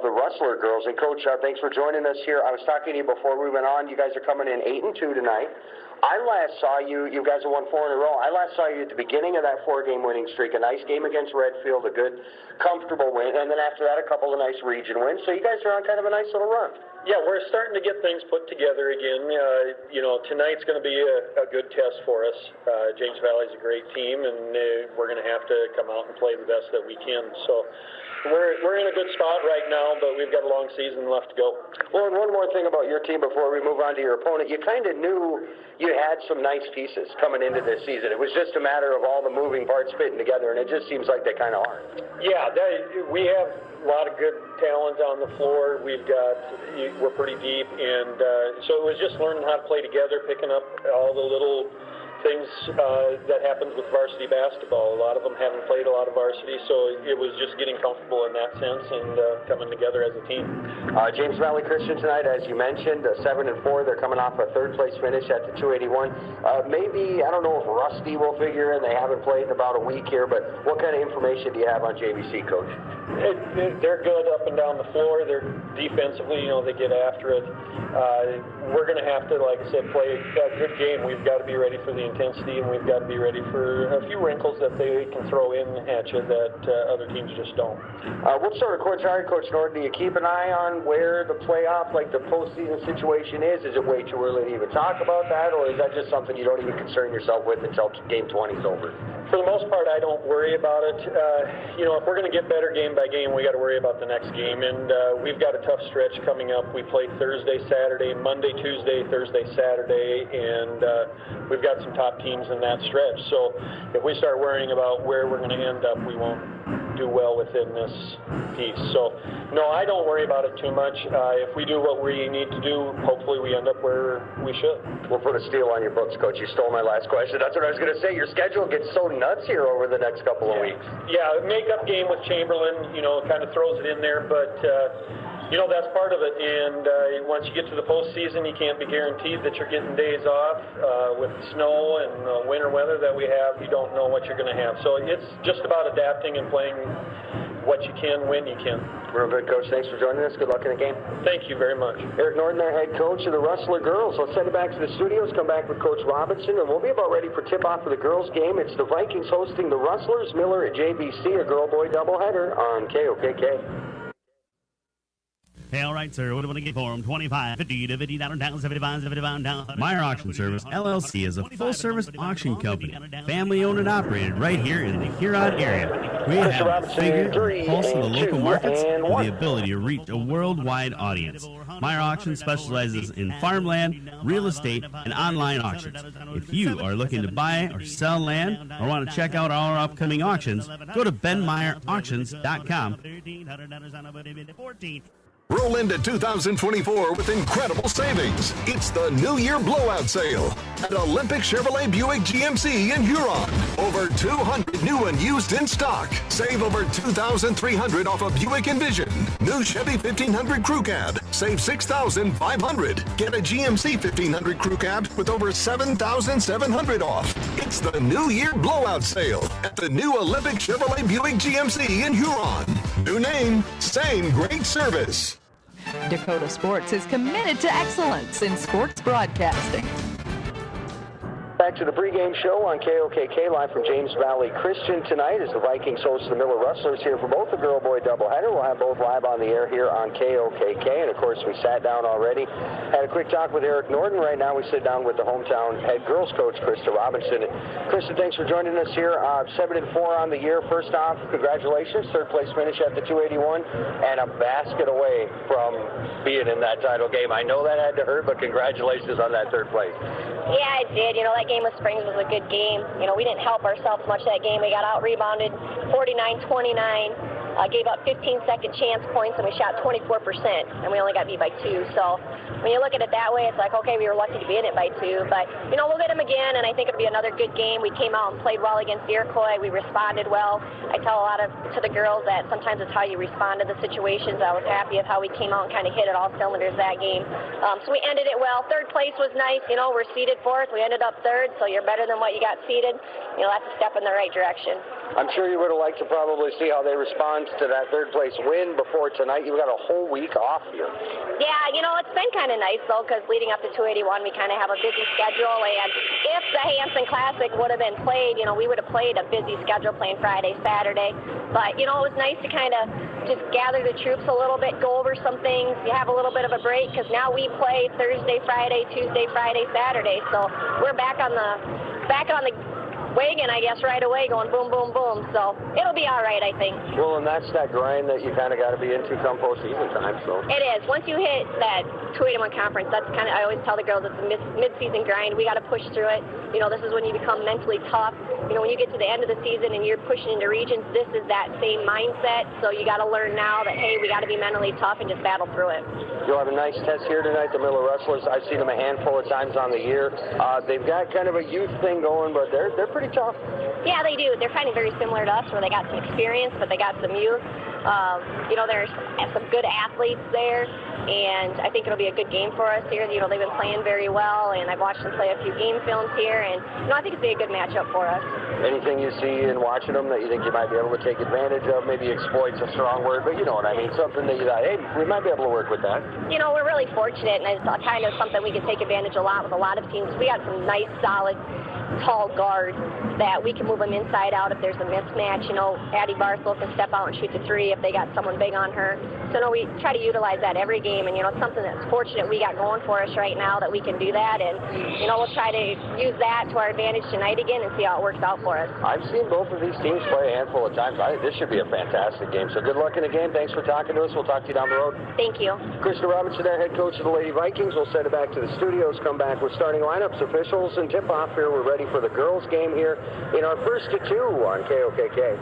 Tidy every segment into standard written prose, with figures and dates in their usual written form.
of the Rustler girls. And Coach, thanks for joining us here. I was talking to you before we went on. You guys are coming in 8-2 tonight. I last saw you guys have won 4 in a row. I last saw you at the beginning of that 4-game winning streak. A nice game against Redfield, a good, comfortable win. And then after that, a couple of nice region wins. So you guys are on kind of a nice little run. Yeah, we're starting to get things put together again. Tonight's going to be a good test for us. James Valley's a great team, and we're going to have to come out and play the best that we can. So we're in a good spot right now, but we've got a long season left to go. Well, and one more thing about your team before we move on to your opponent. You kind of knew you had some nice pieces coming into this season. It was just a matter of all the moving parts fitting together, and it just seems like they kind of are. Yeah, we have a lot of good talent on the floor. We're pretty deep, and so it was just learning how to play together, picking up all the little things that happens with varsity basketball. A lot of them haven't played a lot of varsity, so it was just getting comfortable in that sense and coming together as a team. James Valley Christian tonight, as you mentioned, 7-4. They're coming off a third-place finish at the 281. Maybe, I don't know if Rusty will figure in. They haven't played in about a week here, but what kind of information do you have on JVC, Coach? They're good up and down the floor. They're defensively, they get after it. We're going to have to, like I said, play a good game. We've got to be ready for the intensity, and we've got to be ready for a few wrinkles that they can throw in at you that other teams just don't. What sort of Coach Norton, do you keep an eye on where the playoff, like the postseason situation is? Is it way too early to even talk about that, or is that just something you don't even concern yourself with until game 20 is over? For the most part, I don't worry about it. If we're going to get better game by game, we got to worry about the next game, and we've got a tough stretch coming up. We play Thursday, Saturday, Monday, Tuesday, Thursday, Saturday, and we've got some top teams in that stretch. So if we start worrying about where we're going to end up, we won't do well within this piece. So no, I don't worry about it too much. If we do what we need to do, hopefully we end up where we should. We'll put a steal on your books, Coach. You stole my last question. That's what I was going to say. Your schedule gets so nuts here over the next couple of weeks. Yeah, makeup game with Chamberlain, kind of throws it in there, but that's part of it. And once you get to the postseason, you can't be guaranteed that you're getting days off. With snow and winter weather that we have, you don't know what you're going to have. So it's just about adapting and playing what you can when you can. Real good, Coach. Thanks for joining us. Good luck in the game. Thank you very much. Eric Norton, their head coach of the Rustler girls. Let's send it back to the studios, come back with Coach Robinson, and we'll be about ready for tip-off for the girls' game. It's the Vikings hosting the Rustlers. Miller at JVC, a girl-boy doubleheader on KOKK. Hey, all right, sir. What do you want to get for them? 25, 50 to 50 down, 75, 75 down. Meyer Auction Service, LLC is a full-service auction company, family-owned and operated right here in the Huron area. We have a figure and pulse of the local markets with the ability to reach a worldwide audience. Meyer Auction specializes in farmland, real estate, and online auctions. If you are looking to buy or sell land or want to check out our upcoming auctions, go to benmeyerauctions.com. Roll into 2024 with incredible savings. It's the New Year Blowout Sale at Olympic Chevrolet Buick GMC in Huron. Over 200 new and used in stock. Save over $2,300 off a Buick Envision. New Chevy 1500 Crew Cab. Save $6,500. Get a GMC 1500 Crew Cab with over $7,700 off. It's the New Year Blowout Sale at the new Olympic Chevrolet Buick GMC in Huron. New name, same great service. Dakota Sports is committed to excellence in sports broadcasting. Back to the pregame show on KOKK, live from James Valley Christian tonight as the Vikings host the Miller Rustlers here for both the girl-boy doubleheader. We'll have both live on the air here on KOKK, and of course we sat down already. Had a quick talk with Eric Norton. Right now we sit down with the hometown head girls coach, Krista Robinson. Krista, thanks for joining us here. 7-4 on the year. First off, congratulations. Third place finish at the 281 and a basket away from being in that title game. I know that had to hurt, but congratulations on that third place. Yeah, it did. That game with Springs was a good game. We didn't help ourselves much that game. We got out-rebounded 49-29. Gave up 15-second chance points, and we shot 24%, and we only got beat by 2. So when you look at it that way, it's like, okay, we were lucky to be in it by 2. But, we'll get them again, and I think it'll be another good game. We came out and played well against Iroquois. We responded well. I tell to the girls that sometimes it's how you respond to the situations. I was happy with how we came out and kind of hit it all cylinders that game. So we ended it well. Third place was nice. We're seeded fourth. We ended up third, so you're better than what you got seeded. That's a step in the right direction. I'm sure you would have liked to probably see how they respond on to that third-place win before tonight. You've got a whole week off here. Yeah, it's been kind of nice, though, because leading up to 281, we kind of have a busy schedule, and if the Hanson Classic would have been played, we would have played a busy schedule playing Friday, Saturday. But, it was nice to kind of just gather the troops a little bit, go over some things. You have a little bit of a break, because now we play Thursday, Friday, Tuesday, Friday, Saturday. So we're back on the wagon, I guess, right away, going boom, boom, boom. So it'll be all right, I think. Well, and that's that grind that you kind of got to be into come postseason time. So it is. Once you hit that 281 conference, that's kind of, I always tell the girls, it's a mid-season grind. We got to push through it. This is when you become mentally tough. When you get to the end of the season and you're pushing into regions, this is that same mindset. So you got to learn now that, hey, we got to be mentally tough and just battle through it. You'll have a nice test here tonight, the Miller Rustlers. I've seen them a handful of times on the year. They've got kind of a youth thing going, but they're pretty tough. Yeah, they do. They're kind of very similar to us, where they got some experience, but they got some youth. There's some good athletes there, and I think it'll be a good game for us here. They've been playing very well, and I've watched them play a few game films here, and I think it'll be a good matchup for us. Anything you see in watching them that you think you might be able to take advantage of? Maybe exploit's a strong word, but you know what I mean. Something that you thought, hey, we might be able to work with that. We're really fortunate, and it's kind of something we can take advantage a lot with a lot of teams. We got some nice, solid, tall guards that we can move them inside out if there's a mismatch. Addie Barthel can step out and shoot the three if they got someone big on her. So, we try to utilize that every game, and, it's something that's fortunate we got going for us right now that we can do that, and, we'll try to use that to our advantage tonight again and see how it works out for us. I've seen both of these teams play a handful of times. I think this should be a fantastic game. So good luck in the game. Thanks for talking to us. We'll talk to you down the road. Thank you. Krista Robinson there, head coach of the Lady Vikings. We'll send it back to the studios, come back with starting lineups, officials, and tip-off here. We're ready for the girls' game here in our first to two on KOKK.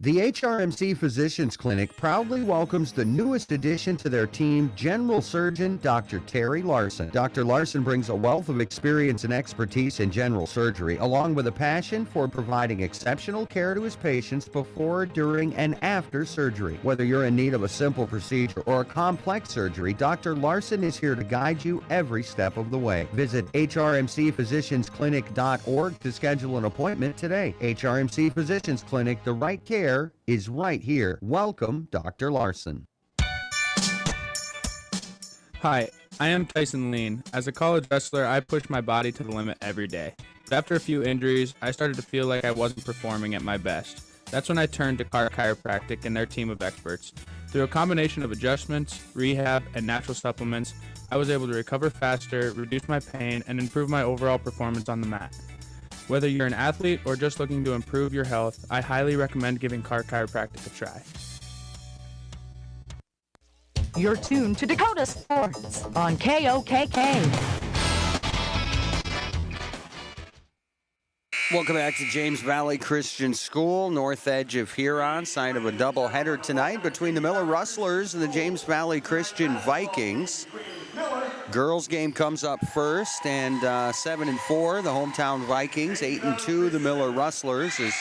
The HRMC Physicians Clinic proudly welcomes the newest addition to their team, General Surgeon Dr. Terry Larson. Dr. Larson brings a wealth of experience and expertise in general surgery, along with a passion for providing exceptional care to his patients before, during, and after surgery. Whether you're in need of a simple procedure or a complex surgery, Dr. Larson is here to guide you every step of the way. Visit hrmcphysiciansclinic.org to schedule an appointment today. HRMC Physicians Clinic, the right care is right here. Welcome, Dr. Larson. Hi, I am Tyson Lean. As a college wrestler, I push my body to the limit every day. But after a few injuries, I started to feel like I wasn't performing at my best. That's when I turned to Carr Chiropractic and their team of experts. Through a combination of adjustments, rehab, and natural supplements, I was able to recover faster, reduce my pain, and improve my overall performance on the mat. Whether you're an athlete or just looking to improve your health, I highly recommend giving Carr Chiropractic a try. You're tuned to Dakota Sports on KOKK. Welcome back to James Valley Christian School, north edge of Huron. Sign of a doubleheader tonight between the Miller Rustlers and the James Valley Christian Vikings. Girls game comes up first, and 7-4, the hometown Vikings. 8-2, the Miller Rustlers. As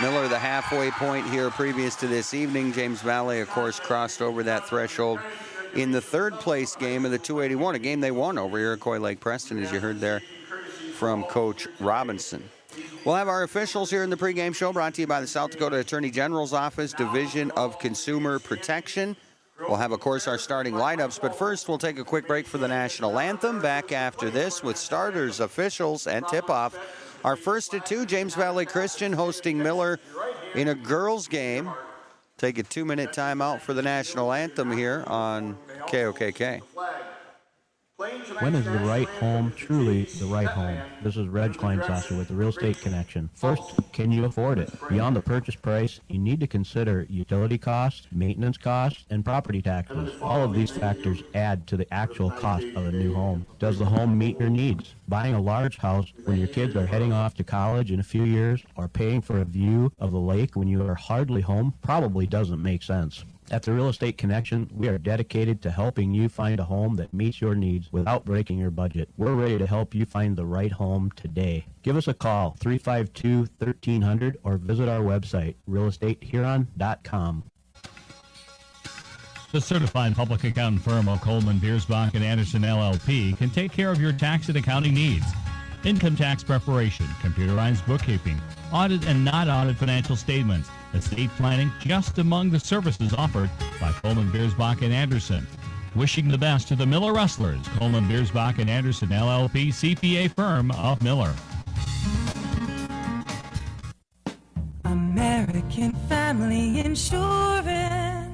Miller, the halfway point here previous to this evening. James Valley, of course, crossed over that threshold in the third place game of the 281, a game they won over Iroquois Lake Preston, as you heard there from Coach Robinson. We'll have our officials here in the pregame show, brought to you by the South Dakota Attorney General's Office, Division of Consumer Protection. We'll have, of course, our starting lineups, but first we'll take a quick break for the national anthem. Back after this with starters, officials, and tip-off. Our first to two, James Valley Christian hosting Miller in a girls' game. Take a 2-minute timeout for the national anthem here on KOKK. When is the right home truly the right home? This is Reg Kleinsasser with the Real Estate Connection. First, can you afford it? Beyond the purchase price, you need to consider utility costs, maintenance costs, and property taxes. All of these factors add to the actual cost of a new home. Does the home meet your needs? Buying a large house when your kids are heading off to college in a few years, or paying for a view of the lake when you are hardly home, probably doesn't make sense. At the Real Estate Connection, we are dedicated to helping you find a home that meets your needs without breaking your budget. We're ready to help you find the right home today. Give us a call, 352-1300, or visit our website, realestatehuron.com. The certified public accounting firm of Coleman, Biersbach, and Anderson LLP can take care of your tax and accounting needs. Income tax preparation, computerized bookkeeping, audit and not audit financial statements, Estate planning just among the services offered by Coleman, Biersbach, and Anderson. Wishing the best to the Miller Rustlers, Coleman, Biersbach, and Anderson LLP CPA firm of Miller. American Family Insurance.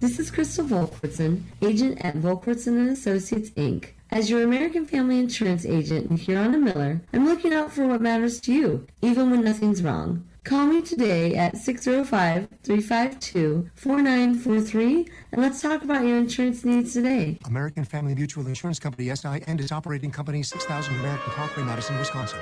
This is Crystal Volkwartson, agent at Volkwartson & Associates, Inc. As your American Family Insurance agent in Huron and Miller, I'm looking out for what matters to you, even when nothing's wrong. Call me today at 605-352-4943, and let's talk about your insurance needs today. American Family Mutual Insurance Company, SI, and its operating company, 6000 American Parkway, Madison, Wisconsin.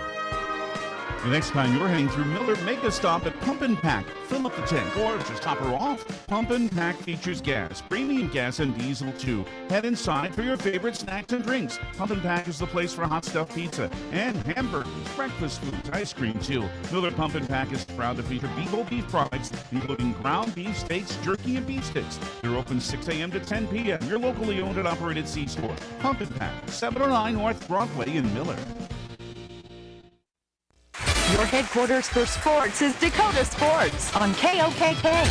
The next time you're heading through Miller, make a stop at Pump and Pack. Fill up the tank or just top her off. Pump and Pack features gas, premium gas, and diesel too. Head inside for your favorite snacks and drinks. Pump and Pack is the place for hot stuffed pizza and hamburgers, breakfast foods, ice cream too. Miller Pump and Pack is proud to feature BBall beef products, including ground beef steaks, jerky, and beef sticks. They're open 6 a.m. to 10 p.m. Your locally owned and operated C-store. Pump and Pack, 709 North Broadway in Miller. Your headquarters for sports is Dakota Sports on KOKK.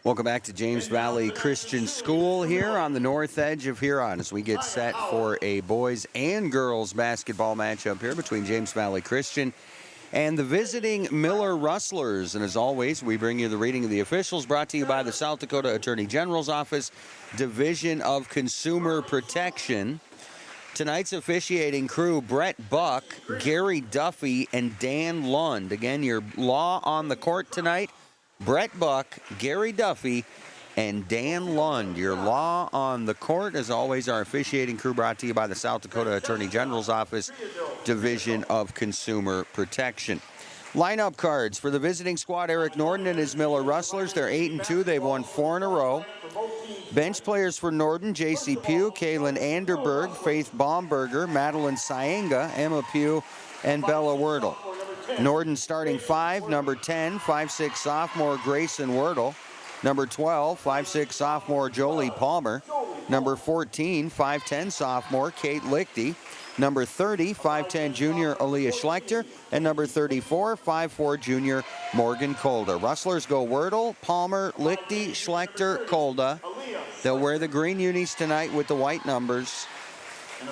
Welcome back to James Valley Christian School here on the north edge of Huron as we get set for a boys and girls basketball matchup here between James Valley Christian and the visiting Miller Rustlers. And as always, we bring you the reading of the officials, brought to you by the South Dakota Attorney General's Office, Division of Consumer Protection. Tonight's officiating crew, Brett Buck, Gary Duffy, and Dan Lund. Again, your law on the court tonight, Brett Buck, Gary Duffy, and Dan Lund. Your law on the court, as always, our officiating crew brought to you by the South Dakota Attorney General's Office, Division of Consumer Protection. Lineup cards for the visiting squad, Eric Norden and his Miller Rustlers. They're 8-2. They've won 4 in a row. Bench players for Norden, J.C. Pugh, Kaylin Anderberg, Faith Baumberger, Madeline Syenga, Emma Pugh, and Bella Wordle. Norden starting 5, number 10, 5'6" sophomore Grayson Wordle. Number 12, 5'6" sophomore Jolie Palmer. Number 14, 5'10" sophomore Kate Lichty. Number 30, 5'10" junior Aaliyah Schlechter. And number 34, 5'4" junior Morgan Kolda. Rustlers go Wordle, Palmer, Lichty, Schlechter, Kolda. They'll wear the green unis tonight with the white numbers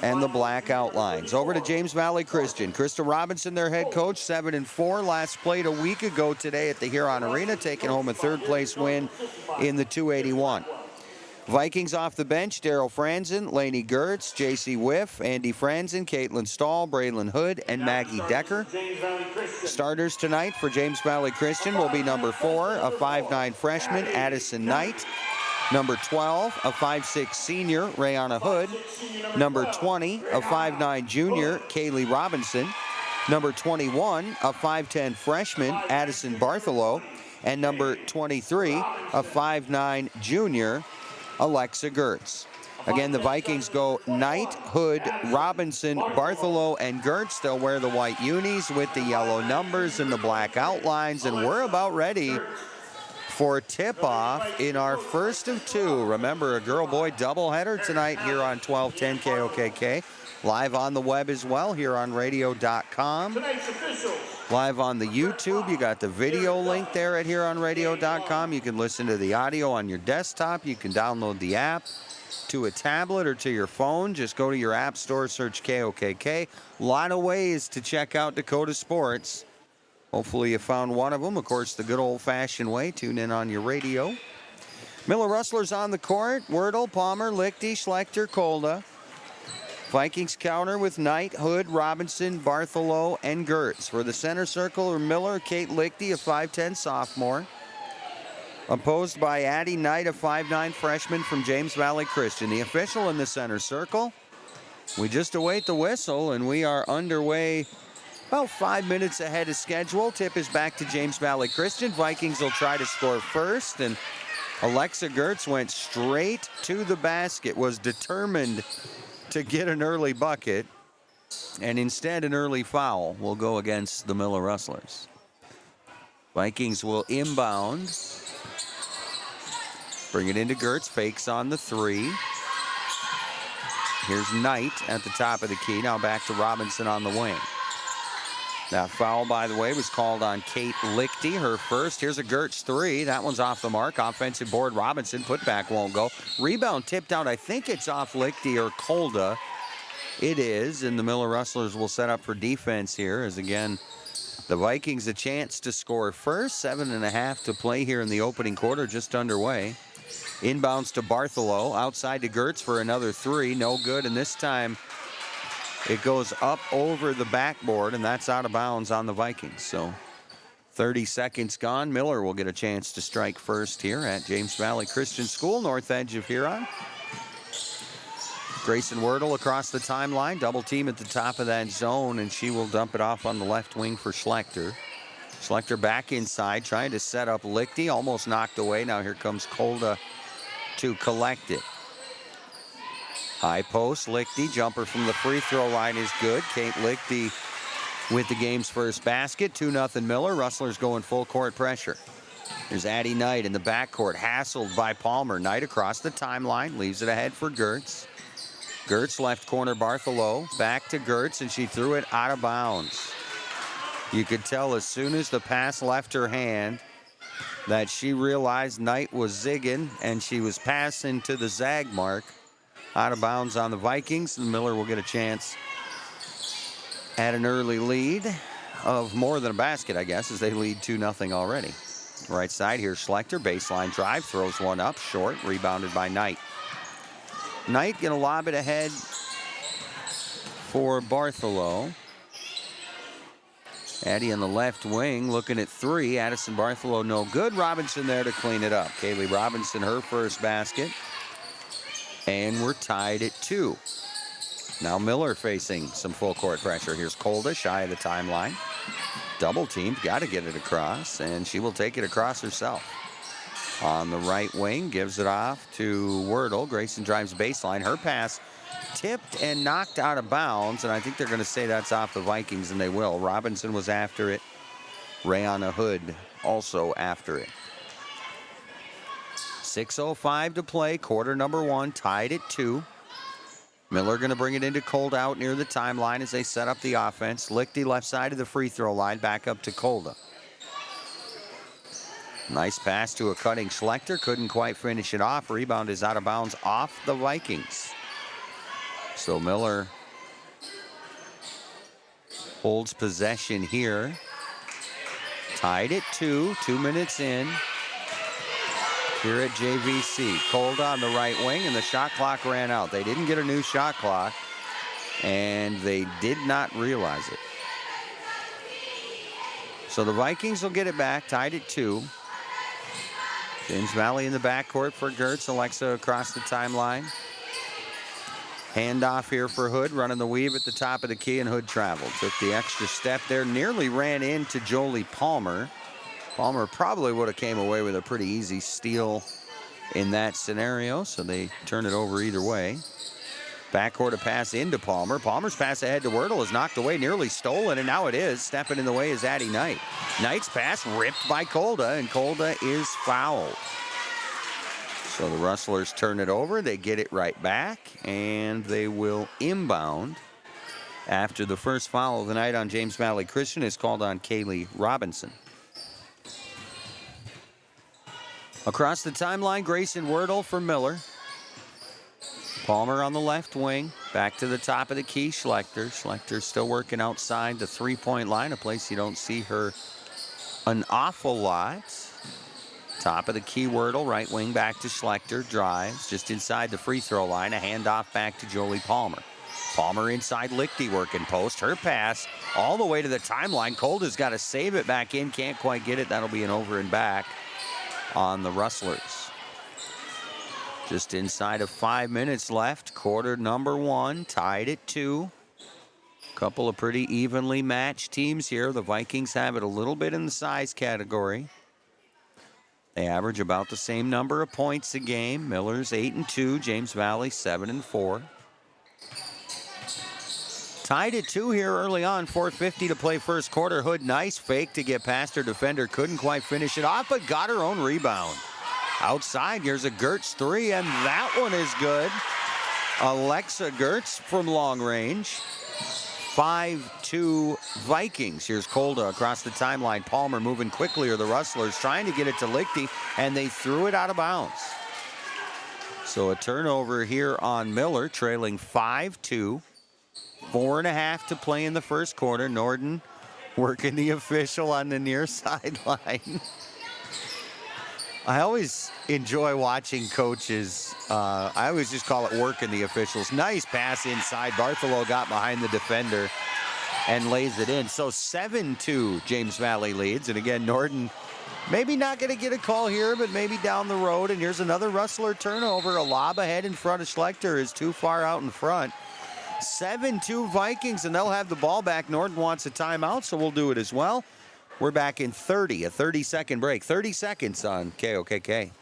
and the black outlines. Over to James Valley Christian. Krista Robinson, their head coach, 7-4. Last played a week ago today at the Huron Arena, taking home a third-place win in the 281. Vikings off the bench, Daryl Franzen, Laney Gertz, J.C. Whiff, Andy Franzen, Caitlin Stahl, Braylon Hood, and Maggie Decker. Starters tonight for James Valley Christian will be number 4, a 5'9" freshman, Addison Knight. Number 12, a 5'6" senior, Rayana Hood. Number 20, a 5'9" junior, Kaylee Robinson. Number 21, a 5'10" freshman, Addison Bartholow. And number 23, a 5'9" junior, Alexa Gertz. Again, the Vikings go Knight, Hood, Robinson, Bartholow, and Gertz. They'll wear the white unis with the yellow numbers and the black outlines, and we're about ready for tip-off in our first of 2. Remember, a girl-boy doubleheader tonight here on 1210 KOKK. Live on the web as well, here on radio.com. Live on the YouTube, you got the video link there at hereonradio.com. You can listen to the audio on your desktop. You can download the app to a tablet or to your phone. Just go to your app store, search KOKK. A lot of ways to check out Dakota Sports. Hopefully you found one of them. Of course, the good old-fashioned way. Tune in on your radio. Miller Rustlers on the court. Wordle, Palmer, Lichty, Schlechter, Kolda. Vikings counter with Knight, Hood, Robinson, Bartholow, and Gertz. For the center circle are Miller, Kate Lichty, a 5'10" sophomore. Opposed by Addie Knight, a 5'9" freshman from James Valley Christian. The official in the center circle. We just await the whistle, and we are underway about 5 minutes ahead of schedule. Tip is back to James Valley Christian. Vikings will try to score first, and Alexa Gertz went straight to the basket, was determined to get an early bucket, and instead an early foul will go against the Miller Rustlers. Vikings will inbound. Bring it into Gertz, fakes on the 3. Here's Knight at the top of the key. Now back to Robinson on the wing. That foul, by the way, was called on Kate Lichty, her first. Here's a Gertz three. That one's off the mark. Offensive board, Robinson. Putback won't go. Rebound tipped out. I think it's off Lichty or Kolda. It is, and the Miller Rustlers will set up for defense here as, again, the Vikings a chance to score first. 7.5 to play here in the opening quarter, just underway. Inbounds to Bartholow. Outside to Gertz for another three. No good, and this time it goes up over the backboard, and that's out of bounds on the Vikings. So 30 seconds gone. Miller will get a chance to strike first here at James Valley Christian School, north edge of Huron. Grayson Wordle across the timeline. Double team at the top of that zone, and she will dump it off on the left wing for Schlechter. Schlechter back inside, trying to set up Lichty. Almost knocked away. Now here comes Kolda to collect it. High post, Lichty. Jumper from the free throw line is good. Kate Lichty with the game's first basket. 2-0 Miller. Rustlers going full court pressure. There's Addie Knight in the backcourt, hassled by Palmer. Knight across the timeline, leaves it ahead for Gertz. Gertz left corner, Bartholow. Back to Gertz, and she threw it out of bounds. You could tell as soon as the pass left her hand that she realized Knight was zigging, and she was passing to the zag mark. Out of bounds on the Vikings, and Miller will get a chance at an early lead of more than a basket, I guess, as they lead 2-0 already. Right side here, Schlechter, baseline drive, throws one up, short, rebounded by Knight. Knight gonna lob it ahead for Bartholow. Addie on the left wing looking at three. Addison Bartholow no good. Robinson there to clean it up. Kaylee Robinson, her first basket. And we're tied at 2. Now Miller facing some full court pressure. Here's Kolda, shy of the timeline. Double teamed, got to get it across, and she will take it across herself. On the right wing, gives it off to Wordle. Grayson drives baseline. Her pass tipped and knocked out of bounds, and I think they're going to say that's off the Vikings, and they will. Robinson was after it. Rayana Hood also after it. 6:05 to play, quarter number 1, tied at 2. Miller going to bring it into Kolda out near the timeline as they set up the offense. Lichty left side of the free throw line, back up to Kolda. Nice pass to a cutting Schlechter, couldn't quite finish it off. Rebound is out of bounds off the Vikings. So Miller holds possession here. Tied at 2, 2 minutes in. Here at JVC. Kolda on the right wing, and the shot clock ran out. They didn't get a new shot clock, and they did not realize it. So the Vikings will get it back, tied at 2. James Valley in the backcourt for Gertz. Alexa across the timeline. Handoff here for Hood, running the weave at the top of the key, and Hood traveled. Took the extra step there, nearly ran into Jolie Palmer. Palmer probably would have came away with a pretty easy steal in that scenario, so they turn it over either way. Backcourt a pass into Palmer. Palmer's pass ahead to Wordle is knocked away, nearly stolen, and now it is. Stepping in the way is Addie Knight. Knight's pass ripped by Kolda, and Kolda is fouled. So the Rustlers turn it over. They get it right back, and they will inbound after the first foul of the night on James Valley Christian is called on Kaylee Robinson. Across the timeline, Grayson Wordle for Miller. Palmer on the left wing. Back to the top of the key, Schlechter. Schlechter still working outside the three-point line, a place you don't see her an awful lot. Top of the key, Wordle, right wing back to Schlechter. Drives just inside the free throw line. A handoff back to Jolie Palmer. Palmer inside Lichty working post. Her pass all the way to the timeline. Kolda's got to save it back in. Can't quite get it. That'll be an over and back on the Rustlers. Just inside of 5 minutes left. Quarter number 1, tied at 2. Couple of pretty evenly matched teams here. The Vikings have it a little bit in the size category. They average about the same number of points a game. Miller's 8-2, James Valley 7-4. Tied at 2 here early on, 4:50 to play first quarter. Hood, nice fake to get past her defender. Couldn't quite finish it off, but got her own rebound. Outside, here's a Gertz 3, and that one is good. Alexa Gertz from long range. 5-2 Vikings. Here's Kolda across the timeline. Palmer moving quickly, or the Rustlers trying to get it to Lichty, and they threw it out of bounds. So a turnover here on Miller, trailing 5-2. 4.5 to play in the first quarter. Norden working the official on the near sideline. I always enjoy watching coaches. I always just call it working the officials. Nice pass inside. Bartholow got behind the defender and lays it in. So 7-2 James Valley leads. And again, Norden maybe not going to get a call here, but maybe down the road. And here's another Rustler turnover. A lob ahead in front of Schlechter is too far out in front. 7-2 Vikings, and they'll have the ball back. Norden wants a timeout, so we'll do it as well. We're back in 30, a 30-second break. 30 seconds on KOKK.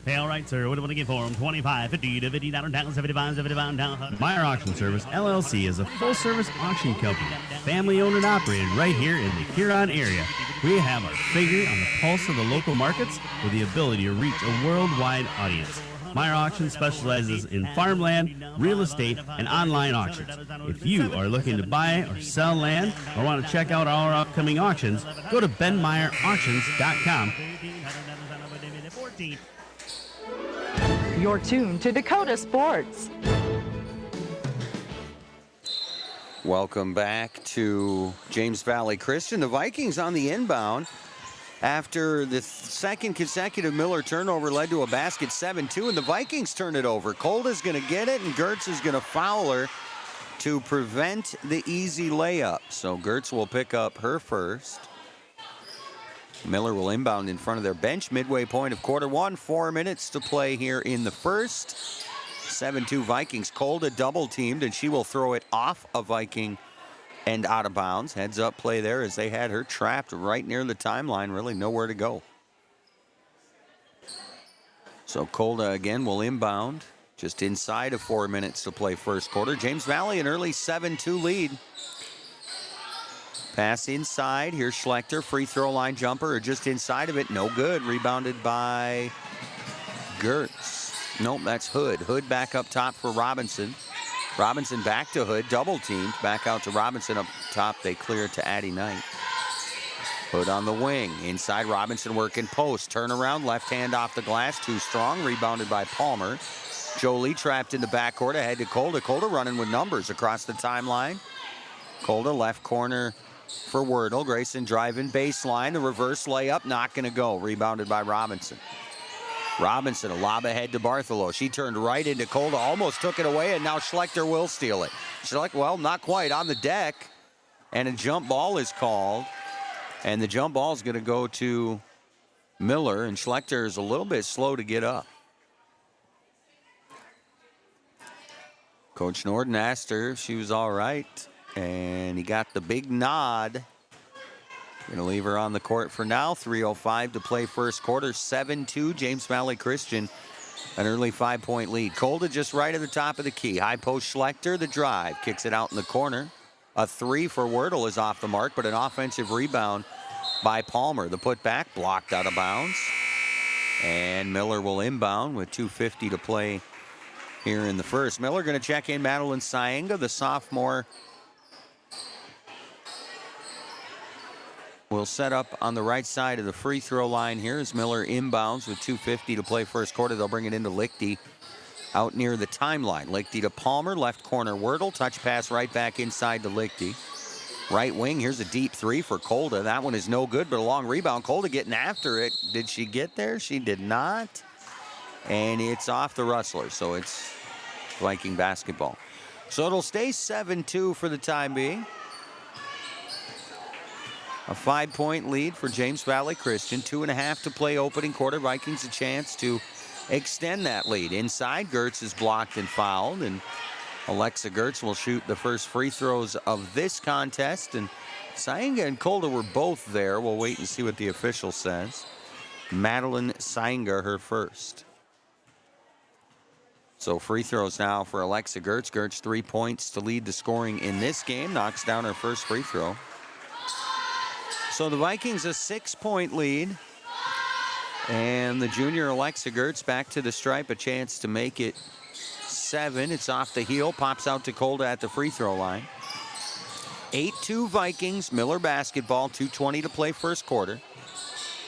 Hey, all right, sir. What do you want to get for them? 25, 50 to 50, down, 75, 75, down. Meyer Auction Service, LLC is a full-service auction company, family-owned and operated right here in the Huron area. We have our finger on the pulse of the local markets with the ability to reach a worldwide audience. Meyer Auction specializes in farmland, real estate, and online auctions. If you are looking to buy or sell land or want to check out our upcoming auctions, go to benmeyerauctions.com. You're tuned to Dakota Sports. Welcome back to James Valley Christian. The Vikings on the inbound. After the second consecutive Miller turnover led to a basket, 7-2, and the Vikings turn it over. Kolda's going to get it, and Gertz is going to foul her to prevent the easy layup. So Gertz will pick up her first. Miller will inbound in front of their bench. Midway point of quarter one. 4 minutes to play here in the first. 7-2 Vikings. Kolda double teamed, and she will throw it off a Viking and out of bounds. Heads up play there as they had her trapped right near the timeline. Really nowhere to go. So Kolda again will inbound just inside of 4 minutes to play first quarter. James Valley an early 7-2 lead. Pass inside. Here's Schlechter. Free throw line jumper, or just inside of it. No good. Rebounded by Gertz. Nope, that's Hood. Hood back up top for Robinson. Robinson back to Hood. Double teamed. Back out to Robinson up top. They clear it to Addie Knight. Hood on the wing. Inside, Robinson working post. Turnaround. Left hand off the glass. Too strong. Rebounded by Palmer. Jolie trapped in the backcourt. Ahead to Kolda. Kolda running with numbers across the timeline. Kolda left corner for Wordle. Grayson driving baseline. The reverse layup. Not going to go. Rebounded by Robinson. Robinson, a lob ahead to Bartholow. She turned right into Kolda, almost took it away, and now Schlechter will steal it. Schlechter, well, not quite, on the deck, and a jump ball is called, and the jump ball is going to go to Miller, and Schlechter is a little bit slow to get up. Coach Norden asked her if she was all right, and he got the big nod. Going to leave her on the court for now. 3:05 to play first quarter. 7-2 James Valley Christian. An early 5-point lead. Kolda just right at the top of the key. High post Schlechter, the drive. Kicks it out in the corner. A three for Wordle is off the mark, but an offensive rebound by Palmer. The putback blocked out of bounds. And Miller will inbound with 2:50 to play here in the first. Miller going to check in Madeline Saenga, the sophomore. Will set up on the right side of the free throw line here as Miller inbounds with 2:50 to play first quarter. They'll bring it into Lichty out near the timeline. Lichty to Palmer, left corner Wordle. Touch pass right back inside to Lichty. Right wing, here's a deep three for Kolda. That one is no good, but a long rebound. Kolda getting after it. Did she get there? She did not. And it's off the Rustlers, so it's Viking basketball. So it'll stay 7-2 for the time being. A 5-point lead for James Valley Christian. 2.5 to play opening quarter. Vikings a chance to extend that lead. Inside, Gertz is blocked and fouled, and Alexa Gertz will shoot the first free throws of this contest. And Saenga and Kolda were both there. We'll wait and see what the official says. Madeline Saenga, her first. So free throws now for Alexa Gertz. Gertz 3 points to lead the scoring in this game. Knocks down her first free throw. So the Vikings a 6-point lead. And the junior Alexa Gertz back to the stripe, a chance to make it 7. It's off the heel, pops out to Kolda at the free throw line. 8-2 Vikings, Miller basketball, 2:20 to play first quarter.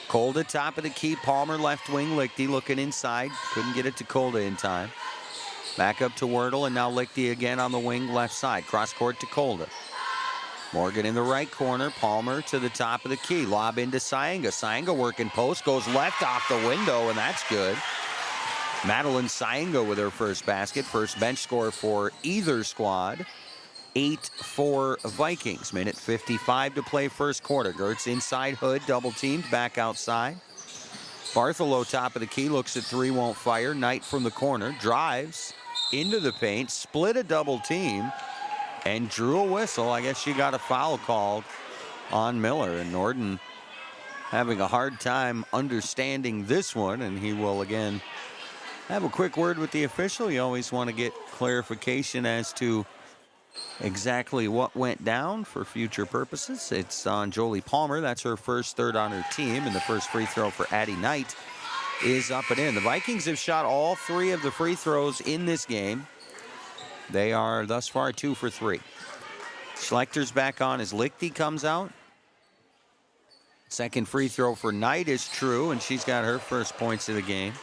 Kolda top of the key, Palmer left wing, Lichty looking inside. Couldn't get it to Kolda in time. Back up to Wordle, and now Lichty again on the wing left side. Cross court to Kolda. Morgan in the right corner, Palmer to the top of the key. Lob into Saenga. Saenga working post, goes left off the window, and that's good. Madeline Saenga with her first basket. First bench score for either squad. 8-4 Vikings. Minute 55 to play first quarter. Gertz inside, Hood double teamed, back outside. Bartholow top of the key, looks at three, won't fire. Knight from the corner, drives into the paint, split a double team, and drew a whistle. I guess she got a foul called on Miller, and Norden having a hard time understanding this one, and he will again have a quick word with the official. You always want to get clarification as to exactly what went down for future purposes. It's on Jolie Palmer. That's her first third on her team, and the first free throw for Addie Knight is up and in. The Vikings have shot all 3 of the free throws in this game. They are thus far 2 for 3. Schlechter's back on as Lichty comes out. Second free throw for Knight is true, and she's got her first points of the game.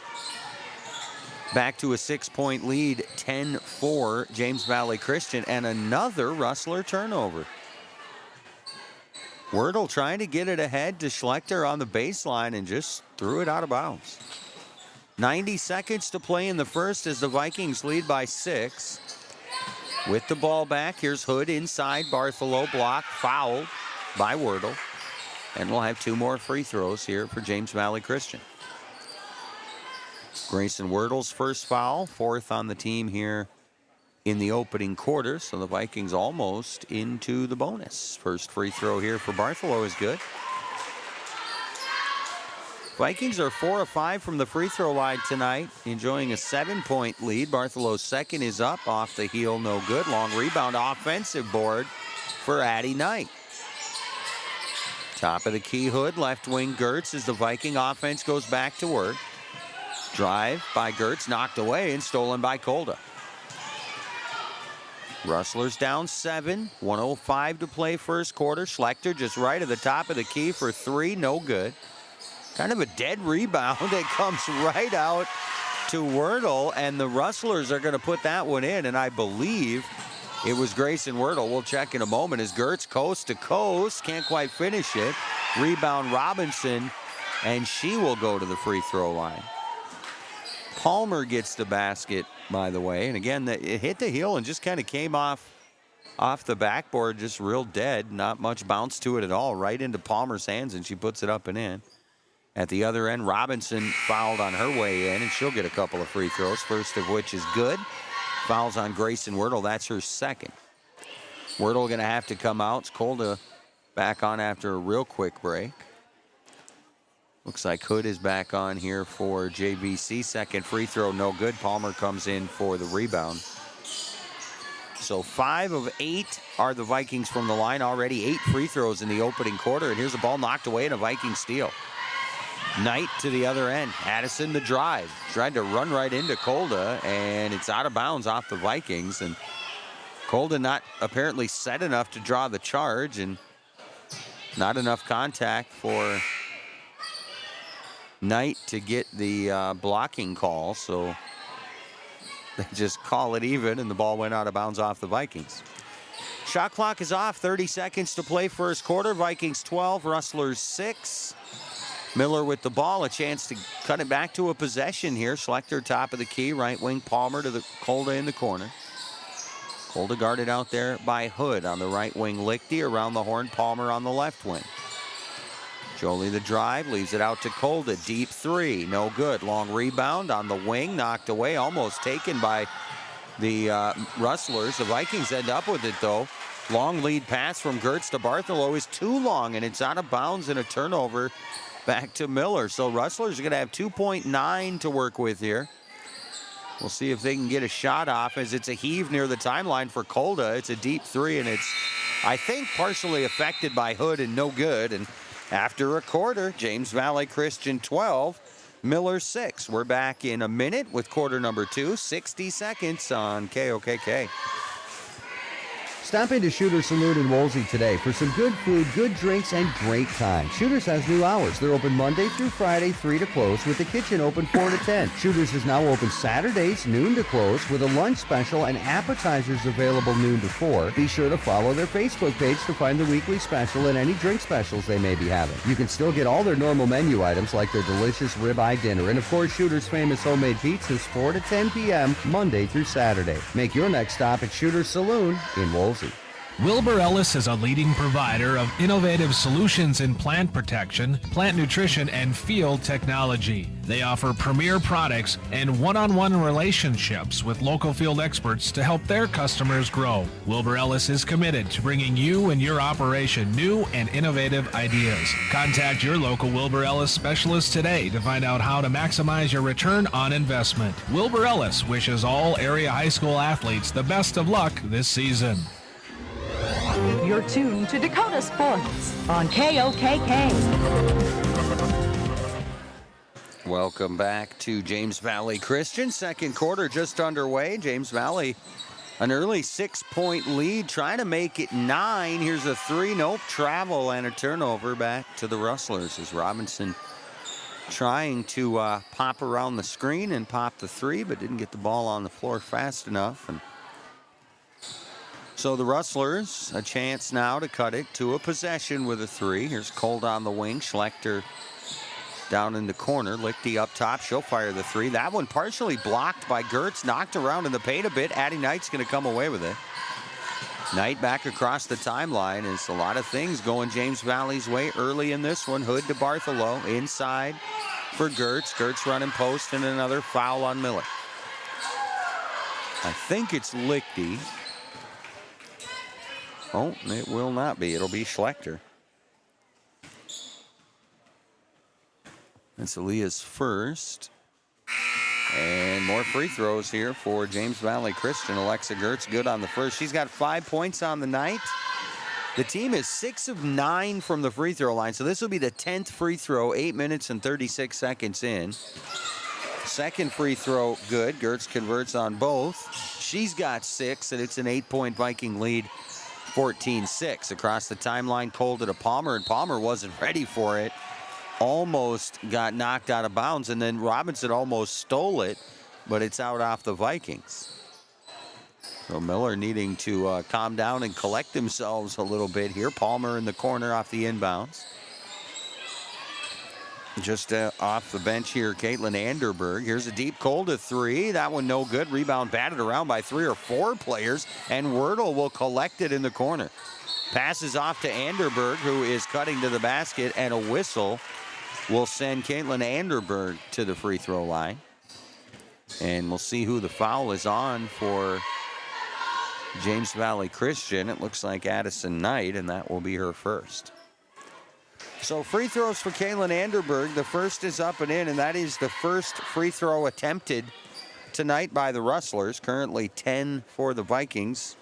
Back to a 6-point lead, 10-4 James Valley Christian, and another Rustler turnover. Wordle trying to get it ahead to Schlechter on the baseline and just threw it out of bounds. 90 seconds to play in the first as the Vikings lead by 6. With the ball back, here's Hood inside. Bartholow blocked, fouled by Wordle. And we'll have 2 more free throws here for James Valley Christian. Grayson Wordle's first foul, 4th on the team here in the opening quarter. So the Vikings almost into the bonus. First free throw here for Bartholow is good. Vikings are 4 of 5 from the free throw line tonight, enjoying a 7-point lead. Bartholow's second is up, off the heel, no good. Long rebound, offensive board for Addie Knight. Top of the key, Hood, left wing Gertz as the Viking offense goes back to work. Drive by Gertz, knocked away and stolen by Kolda. Rustlers down 7, 1:05 to play first quarter. Schlechter just right at the top of the key for 3, no good. Kind of a dead rebound that comes right out to Wordle, and the Rustlers are going to put that one in, and I believe it was Grayson Wordle. We'll check in a moment as Gertz coast to coast, can't quite finish it. Rebound Robinson, and she will go to the free throw line. Palmer gets the basket, by the way, and again, it hit the heel and just kind of came off the backboard, just real dead. Not much bounce to it at all, right into Palmer's hands, and she puts it up and in. At the other end, Robinson fouled on her way in, and she'll get a couple of free throws, first of which is good. Fouls on Grayson Wordle, that's her second. Wordle going to have to come out. It's Kolda back on after a real quick break. Looks like Hood is back on here for JVC. Second free throw, no good. Palmer comes in for the rebound. So 5 of 8 are the Vikings from the line. Already 8 free throws in the opening quarter. And here's a ball knocked away and a Viking steal. Knight to the other end. Addison the drive. Tried to run right into Kolda, and it's out of bounds off the Vikings. And Kolda not apparently set enough to draw the charge, and not enough contact for Knight to get the blocking call. So they just call it even, and the ball went out of bounds off the Vikings. Shot clock is off. 30 seconds to play first quarter. Vikings 12, Rustlers 6. Miller with the ball, a chance to cut it back to a possession here. Schlechter top of the key, right wing Palmer to the Kolda in the corner. Kolda guarded out there by Hood on the right wing. Lichty around the horn, Palmer on the left wing. Jolie the drive, leaves it out to Kolda. Deep 3, no good. Long rebound on the wing, knocked away, almost taken by the Rustlers. The Vikings end up with it though. Long lead pass from Gertz to Bartholow is too long, and it's out of bounds and a turnover back to Miller. So Rustlers are going to have 2.9 to work with here. We'll see if they can get a shot off as it's a heave near the timeline for Kolda. It's a deep 3, and it's, I think, partially affected by Hood and no good. And after a quarter, James Valley Christian 12, Miller 6. We're back in a minute with quarter number 2, 60 seconds on KOKK. Stop into Shooter's Saloon in Woolsey today for some good food, good drinks, and great time. Shooter's has new hours. They're open Monday through Friday, 3 to close, with the kitchen open 4 to 10. Shooter's is now open Saturdays, noon to close, with a lunch special and appetizers available noon to 4. Be sure to follow their Facebook page to find the weekly special and any drink specials they may be having. You can still get all their normal menu items like their delicious ribeye dinner, and of course Shooter's famous homemade pizzas 4 to 10 p.m. Monday through Saturday. Make your next stop at Shooter's Saloon in Woolsey. Wilbur Ellis is a leading provider of innovative solutions in plant protection, plant nutrition, and field technology. They offer premier products and one-on-one relationships with local field experts to help their customers grow. Wilbur Ellis is committed to bringing you and your operation new and innovative ideas. Contact your local Wilbur Ellis specialist today to find out how to maximize your return on investment. Wilbur Ellis wishes all area high school athletes the best of luck this season. You're tuned to Dakota Sports on KOKK. Welcome back to James Valley Christian. Second quarter just underway. James Valley, an early 6-point lead, trying to make it 9. Here's a 3. Nope. Travel and a turnover back to the Rustlers as Robinson trying to pop around the screen and pop the 3, but didn't get the ball on the floor fast enough. And so the Rustlers, a chance now to cut it to a possession with a 3. Here's Cold on the wing. Schlechter down in the corner. Lichty up top. She'll fire the 3. That one partially blocked by Gertz. Knocked around in the paint a bit. Addie Knight's going to come away with it. Knight back across the timeline. Is a lot of things going James Valley's way early in this one. Hood to Bartholow. Inside for Gertz. Gertz running post and another foul on Miller. I think it's Lichty. Oh, it will not be. It'll be Schlechter. That's Aaliyah's first. And more free throws here for James Valley Christian. Alexa Gertz good on the first. She's got 5 points on the night. The team is 6 of 9 from the free throw line. So this will be the 10th free throw, 8 minutes and 36 seconds in. Second free throw good. Gertz converts on both. She's got 6, and it's an 8-point Viking lead. 14-6 across the timeline. Cold to Palmer, and Palmer wasn't ready for it. Almost got knocked out of bounds, and then Robinson almost stole it, but it's out off the Vikings. So Miller needing to calm down and collect themselves a little bit here. Palmer in the corner off the inbounds. Just off the bench here, Caitlin Anderberg. Here's a deep Cold to 3. That one no good. Rebound batted around by 3 or 4 players, and Wordle will collect it in the corner. Passes off to Anderberg, who is cutting to the basket, and a whistle will send Caitlin Anderberg to the free throw line. And we'll see who the foul is on for James Valley Christian. It looks like Addison Knight, and that will be her first. So free throws for Caitlin Anderberg. The first is up and in, and that is the first free throw attempted tonight by the Rustlers. Currently 10 for the Vikings.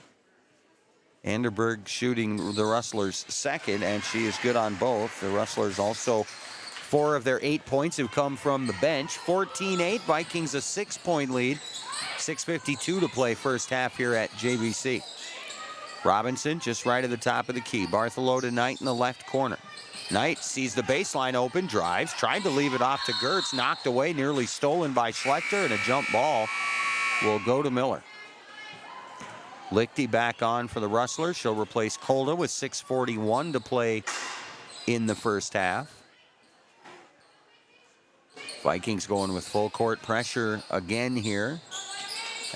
Anderberg shooting the Rustlers' second, and she is good on both. The Rustlers also, 4 of their 8 points have come from the bench. 14-8, Vikings a 6-point lead. 6:52 to play first half here at JVC. Robinson just right at the top of the key. Bartholow to Knight in the left corner. Knight sees the baseline open, drives, tried to leave it off to Gertz, knocked away, nearly stolen by Schlechter, and a jump ball will go to Miller. Lichty back on for the Rustlers. She'll replace Kolda with 6:41 to play in the first half. Vikings going with full court pressure again here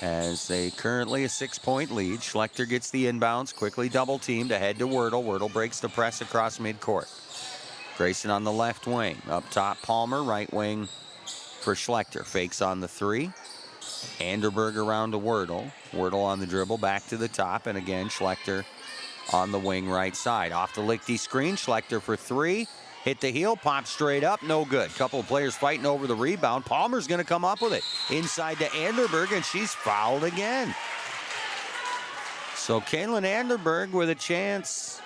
as they currently a 6-point lead. Schlechter gets the inbounds, quickly double teamed ahead to Wordle. Wordle breaks the press across midcourt. Grayson on the left wing. Up top, Palmer, right wing for Schlechter. Fakes on the 3. Anderberg around to Wordle. Wordle on the dribble, back to the top, and again, Schlechter on the wing right side. Off the Lichty screen, Schlechter for 3. Hit the heel, pop straight up, no good. Couple of players fighting over the rebound. Palmer's going to come up with it. Inside to Anderberg, and she's fouled again. So Caitlin Anderberg with a chance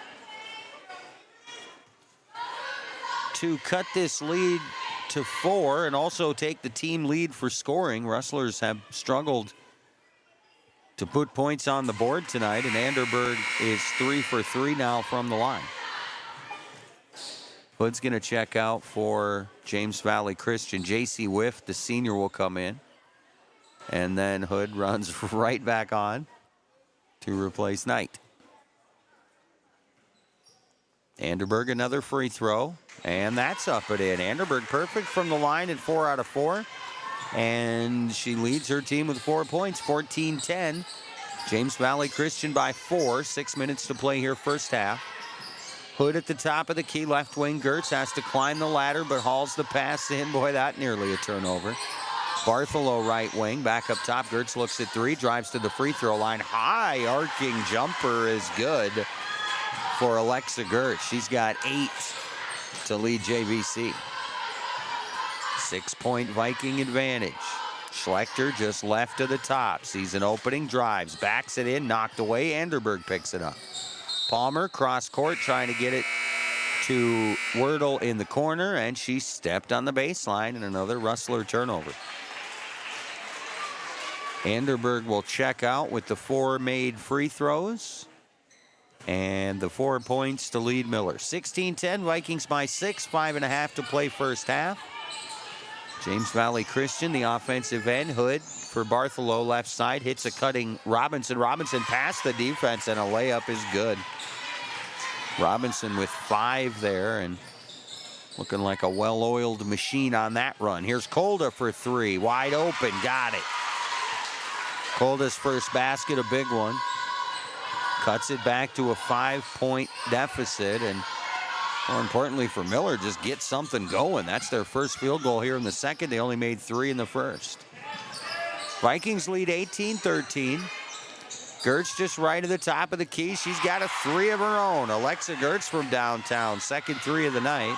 to cut this lead 8-4 and also take the team lead for scoring. Rustlers have struggled to put points on the board tonight, and Anderberg is 3 for 3 now from the line. Hood's going to check out for James Valley Christian. J.C. Whiff, the senior, will come in. And then Hood runs right back on to replace Knight. Anderberg, another free throw, and that's up and in. Anderberg perfect from the line at 4 out of 4. And she leads her team with 4 points, 14-10. James Valley Christian by 4. 6 minutes to play here, first half. Hood at the top of the key, left wing. Gertz has to climb the ladder, but hauls the pass in. Boy, that nearly a turnover. Bartholow right wing, back up top. Gertz looks at 3, drives to the free throw line. High arcing jumper is good for Alexa Gertz. She's got 8 to lead JVC. 6-point Viking advantage. Schlechter just left of the top. Sees an opening, drives, backs it in, knocked away. Anderberg picks it up. Palmer cross court trying to get it to Wordle in the corner, and she stepped on the baseline, and another Rustler turnover. Anderberg will check out with the 4 made free throws and the 4 points to lead Miller. 16-10, Vikings by 6, 5.5 to play first half. James Valley Christian, the offensive end. Hood for Bartholow, left side, hits a cutting Robinson. Robinson past the defense, and a layup is good. Robinson with 5 there, and looking like a well-oiled machine on that run. Here's Kolda for 3, wide open, got it. Kolda's first basket, a big one. Cuts it back to a 5-point deficit, and more importantly for Miller, just get something going. That's their first field goal here in the second. They only made 3 in the first. Vikings lead 18-13. Gertz just right at the top of the key. She's got a 3 of her own. Alexa Gertz from downtown, second 3 of the night.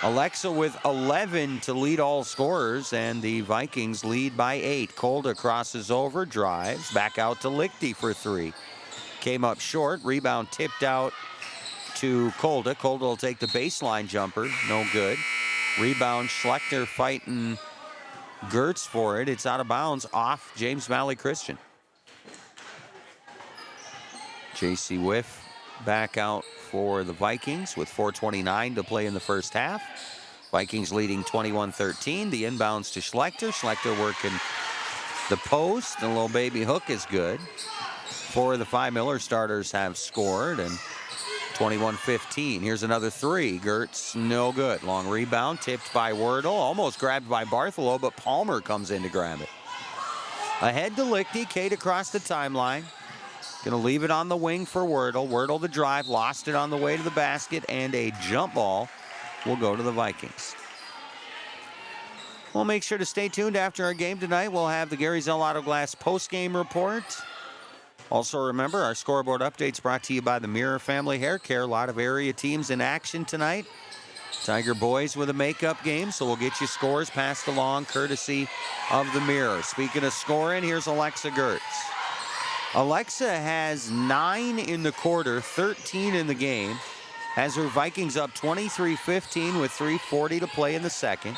Alexa with 11 to lead all scorers, and the Vikings lead by 8. Kolda crosses over, drives, back out to Lichty for 3. Came up short, rebound tipped out to Kolda. Kolda will take the baseline jumper, no good. Rebound, Schlechter fighting Gertz for it. It's out of bounds off James Valley Christian. J.C. Whiff back out for the Vikings with 4:29 to play in the first half. Vikings leading 21-13. The inbounds to Schlechter. Schlechter working the post. The little baby hook is good. 4 of the 5 Miller starters have scored, and 21-15. Here's another 3. Gertz, no good. Long rebound, tipped by Wordle. Almost grabbed by Bartholow, but Palmer comes in to grab it. Ahead to Lichty. Kate across the timeline. Going to leave it on the wing for Wordle. Wordle the drive, lost it on the way to the basket, and a jump ball will go to the Vikings. We'll make sure to stay tuned after our game tonight. We'll have the Gary Zell Auto Glass post-game report. Also remember, our scoreboard updates brought to you by the Mirror Family Hair Care. A lot of area teams in action tonight. Tiger boys with a makeup game, so we'll get you scores passed along courtesy of the Mirror. Speaking of scoring, here's Alexa Gertz. Alexa has 9 in the quarter, 13 in the game. Has her Vikings up 23-15 with 3:40 to play in the second.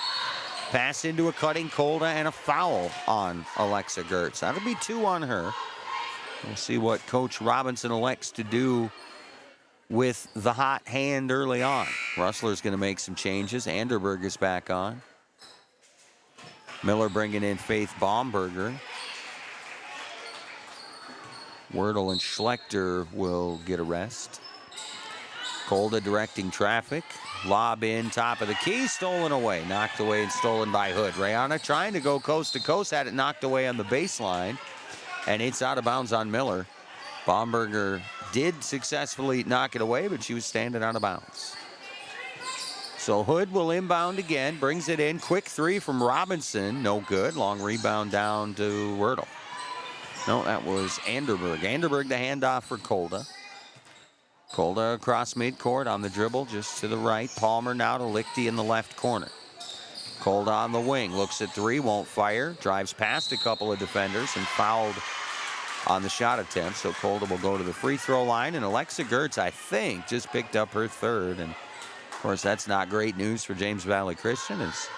Pass into a cutting Kolda and a foul on Alexa Gertz. That'll be 2 on her. We'll see what Coach Robinson elects to do with the hot hand early on. Rustler's going to make some changes. Anderberg is back on. Miller bringing in Faith Baumberger. Wordle and Schlechter will get a rest. Kolda directing traffic. Lob in, top of the key, stolen away. Knocked away and stolen by Hood. Rayana trying to go coast to coast, had it knocked away on the baseline. And it's out of bounds on Miller. Baumberger did successfully knock it away, but she was standing out of bounds. So Hood will inbound again, brings it in. Quick 3 from Robinson, no good. Long rebound down to Wordle. No, that was Anderberg. Anderberg the handoff for Kolda. Kolda across midcourt on the dribble, just to the right. Palmer now to Lichty in the left corner. Kolda on the wing, looks at 3, won't fire. Drives past a couple of defenders and fouled on the shot attempt. So Kolda will go to the free throw line. And Alexa Gertz, I think, just picked up her 3rd. And Of course, that's not great news for James Valley Christian, as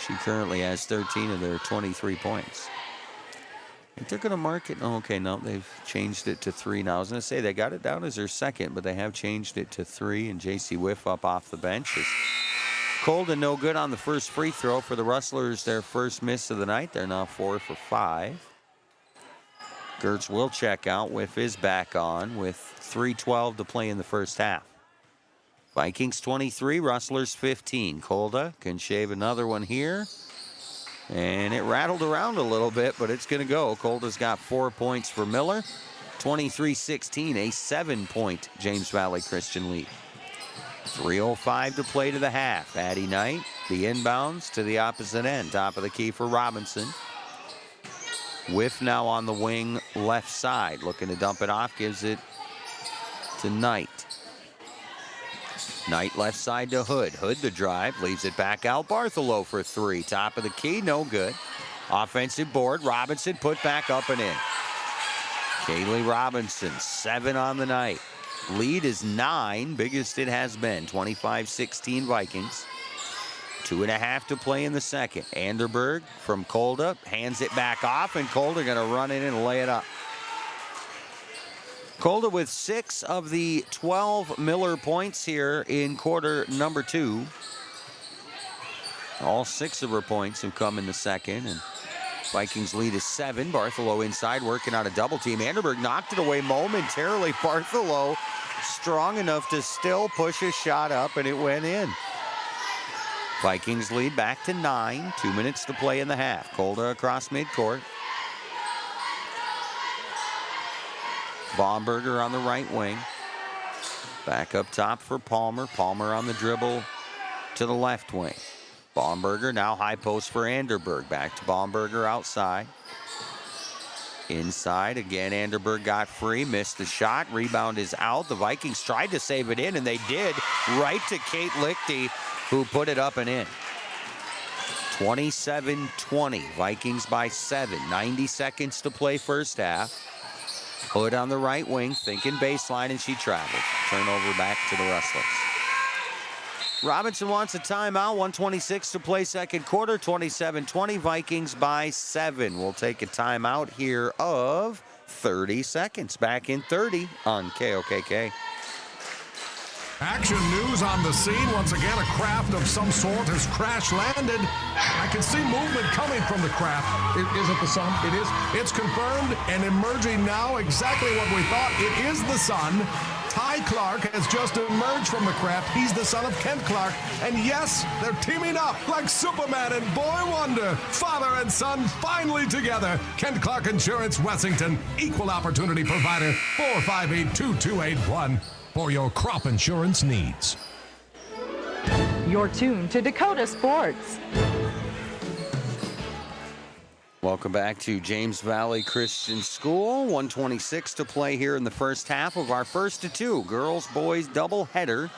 she currently has 13 of their 23 points. I think they're going to mark it. Oh, okay, no, they've changed it to 3 now. I was going to say they got it down as their second, but they have changed it to 3, and J.C. Whiff up off the bench. Colden no good on the first free throw for the Rustlers, their first miss of the night. They're now 4 for 5. Gertz will check out. Whiff is back on with 3:12 to play in the first half. Vikings 23, Rustlers 15. Kolda can shave another one here. And it rattled around a little bit, but it's going to go. Kolda's got 4 points for Miller. 23-16, a 7-point James Valley Christian lead. 3:05 to play to the half. Addie Knight, the inbounds to the opposite end. Top of the key for Robinson. Whiff now on the wing left side. Looking to dump it off, gives it to Knight. Knight left side to Hood. Hood the drive, leaves it back out. Bartholow for 3. Top of the key, no good. Offensive board, Robinson put back up and in. Kaylee Robinson, 7 on the night. Lead is 9, biggest it has been. 25-16 Vikings. 2.5 to play in the second. Anderberg from Kolda hands it back off, and Kolda going to run in and lay it up. Kolda with 6 of the 12 Miller points here in quarter number 2. All 6 of her points have come in the second, and Vikings lead is 7. Bartholow inside working on a double team. Anderberg knocked it away momentarily. Bartholow strong enough to still push a shot up, and it went in. Vikings lead back to 9. 2 minutes to play in the half. Kolda across midcourt. Baumberger on the right wing. Back up top for Palmer. Palmer on the dribble to the left wing. Baumberger now high post for Anderberg. Back to Baumberger outside. Inside again, Anderberg got free, missed the shot. Rebound is out. The Vikings tried to save it in, and they did. Right to Kate Lichty, who put it up and in. 27-20. Vikings by 7. 90 seconds to play first half. Hood on the right wing, thinking baseline, and she traveled. Turnover back to the Rustlers. Robinson wants a timeout. 1:26 to play second quarter. 27-20. Vikings by 7. We'll take a timeout here of 30 seconds. Back in 30 on KOKK. Action news on the scene. Once again, a craft of some sort has crash landed. I can see movement coming from the craft. Is it the sun? It is. It's confirmed and emerging now exactly what we thought. It is the sun. Ty Clark has just emerged from the craft. He's the son of Kent Clark. And yes, they're teaming up like Superman and Boy Wonder. Father and son finally together. Kent Clark Insurance, Wessington. Equal opportunity provider. 458-2281. For your crop insurance needs. You're tuned to Dakota Sports. Welcome back to James Valley Christian School. 1:26 to play here in the first half of our first of 2 girls-boys doubleheader.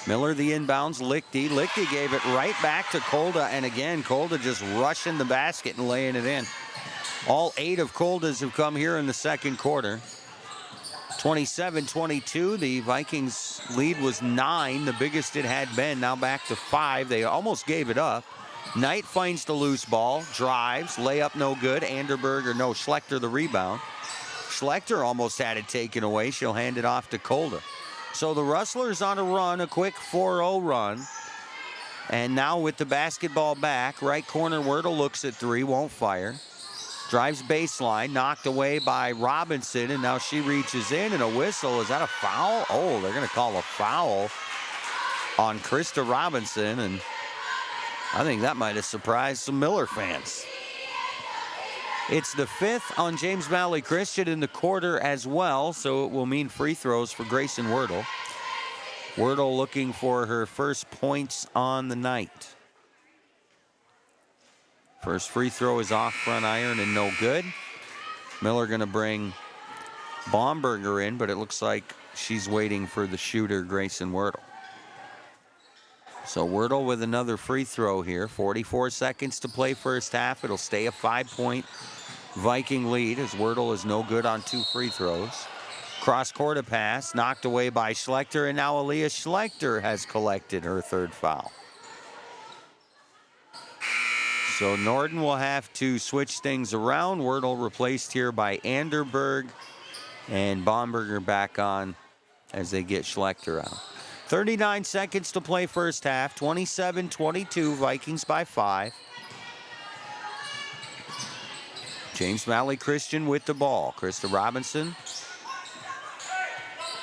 Miller the inbounds, Lichty. Lichty gave it right back to Kolda, and again, Kolda just rushing the basket and laying it in. All 8 of Kolda's have come here in the second quarter. 27-22, the Vikings lead was 9, the biggest it had been, now back to 5. They almost gave it up. Knight finds the loose ball, drives, layup no good. Schlechter the rebound. Schlechter almost had it taken away. She'll hand it off to Kolda. So the Rustlers on a run, a quick 4-0 run. And now with the basketball back, right corner Wordle looks at 3, won't fire. Drives baseline, knocked away by Robinson, and now she reaches in, and a whistle. Is that a foul? Oh, they're going to call a foul on Krista Robinson, and I think that might have surprised some Miller fans. It's the 5th on James Valley Christian in the quarter as well, so it will mean free throws for Grayson Wordle. Wordle looking for her first points on the night. First free throw is off front iron and no good. Miller going to bring Baumberger in, but it looks like she's waiting for the shooter, Grayson Wordle. So Wordle with another free throw here. 44 seconds to play first half. It'll stay a 5-point Viking lead as Wordle is no good on 2 free throws. Cross-court a pass, knocked away by Schlechter, and now Aaliyah Schlechter has collected her third foul. So Norden will have to switch things around. Wordle replaced here by Anderberg, and Baumberger back on as they get Schlechter out. 39 seconds to play first half, 27-22, Vikings by 5. James Valley Christian with the ball. Krista Robinson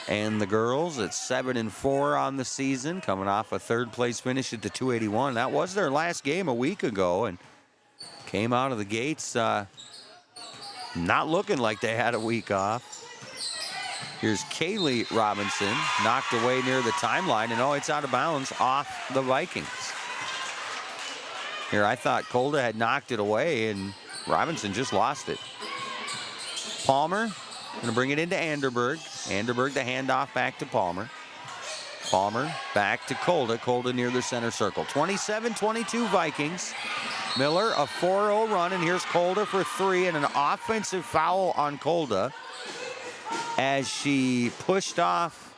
and the girls at 7-4 on the season, coming off a third-place finish at the 281. That was their last game a week ago, and came out of the gates not looking like they had a week off. Here's Kaylee Robinson, knocked away near the timeline, and it's out of bounds off the Vikings. Here, I thought Kolda had knocked it away, and Robinson just lost it. Palmer going to bring it into Anderberg. Anderberg the handoff back to Palmer. Palmer back to Kolda. Kolda near the center circle. 27-22 Vikings. Miller, a 4-0 run, and here's Kolda for 3, and an offensive foul on Kolda as she pushed off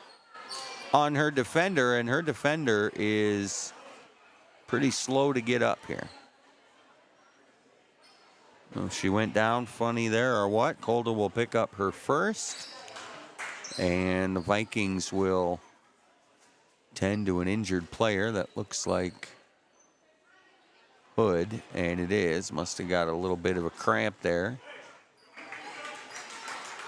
on her defender, and her defender is pretty slow to get up here. Oh, she went down funny there or what? Kolda will pick up her first, and the Vikings will tend to an injured player that looks like Hood, and it is. Must have got a little bit of a cramp there,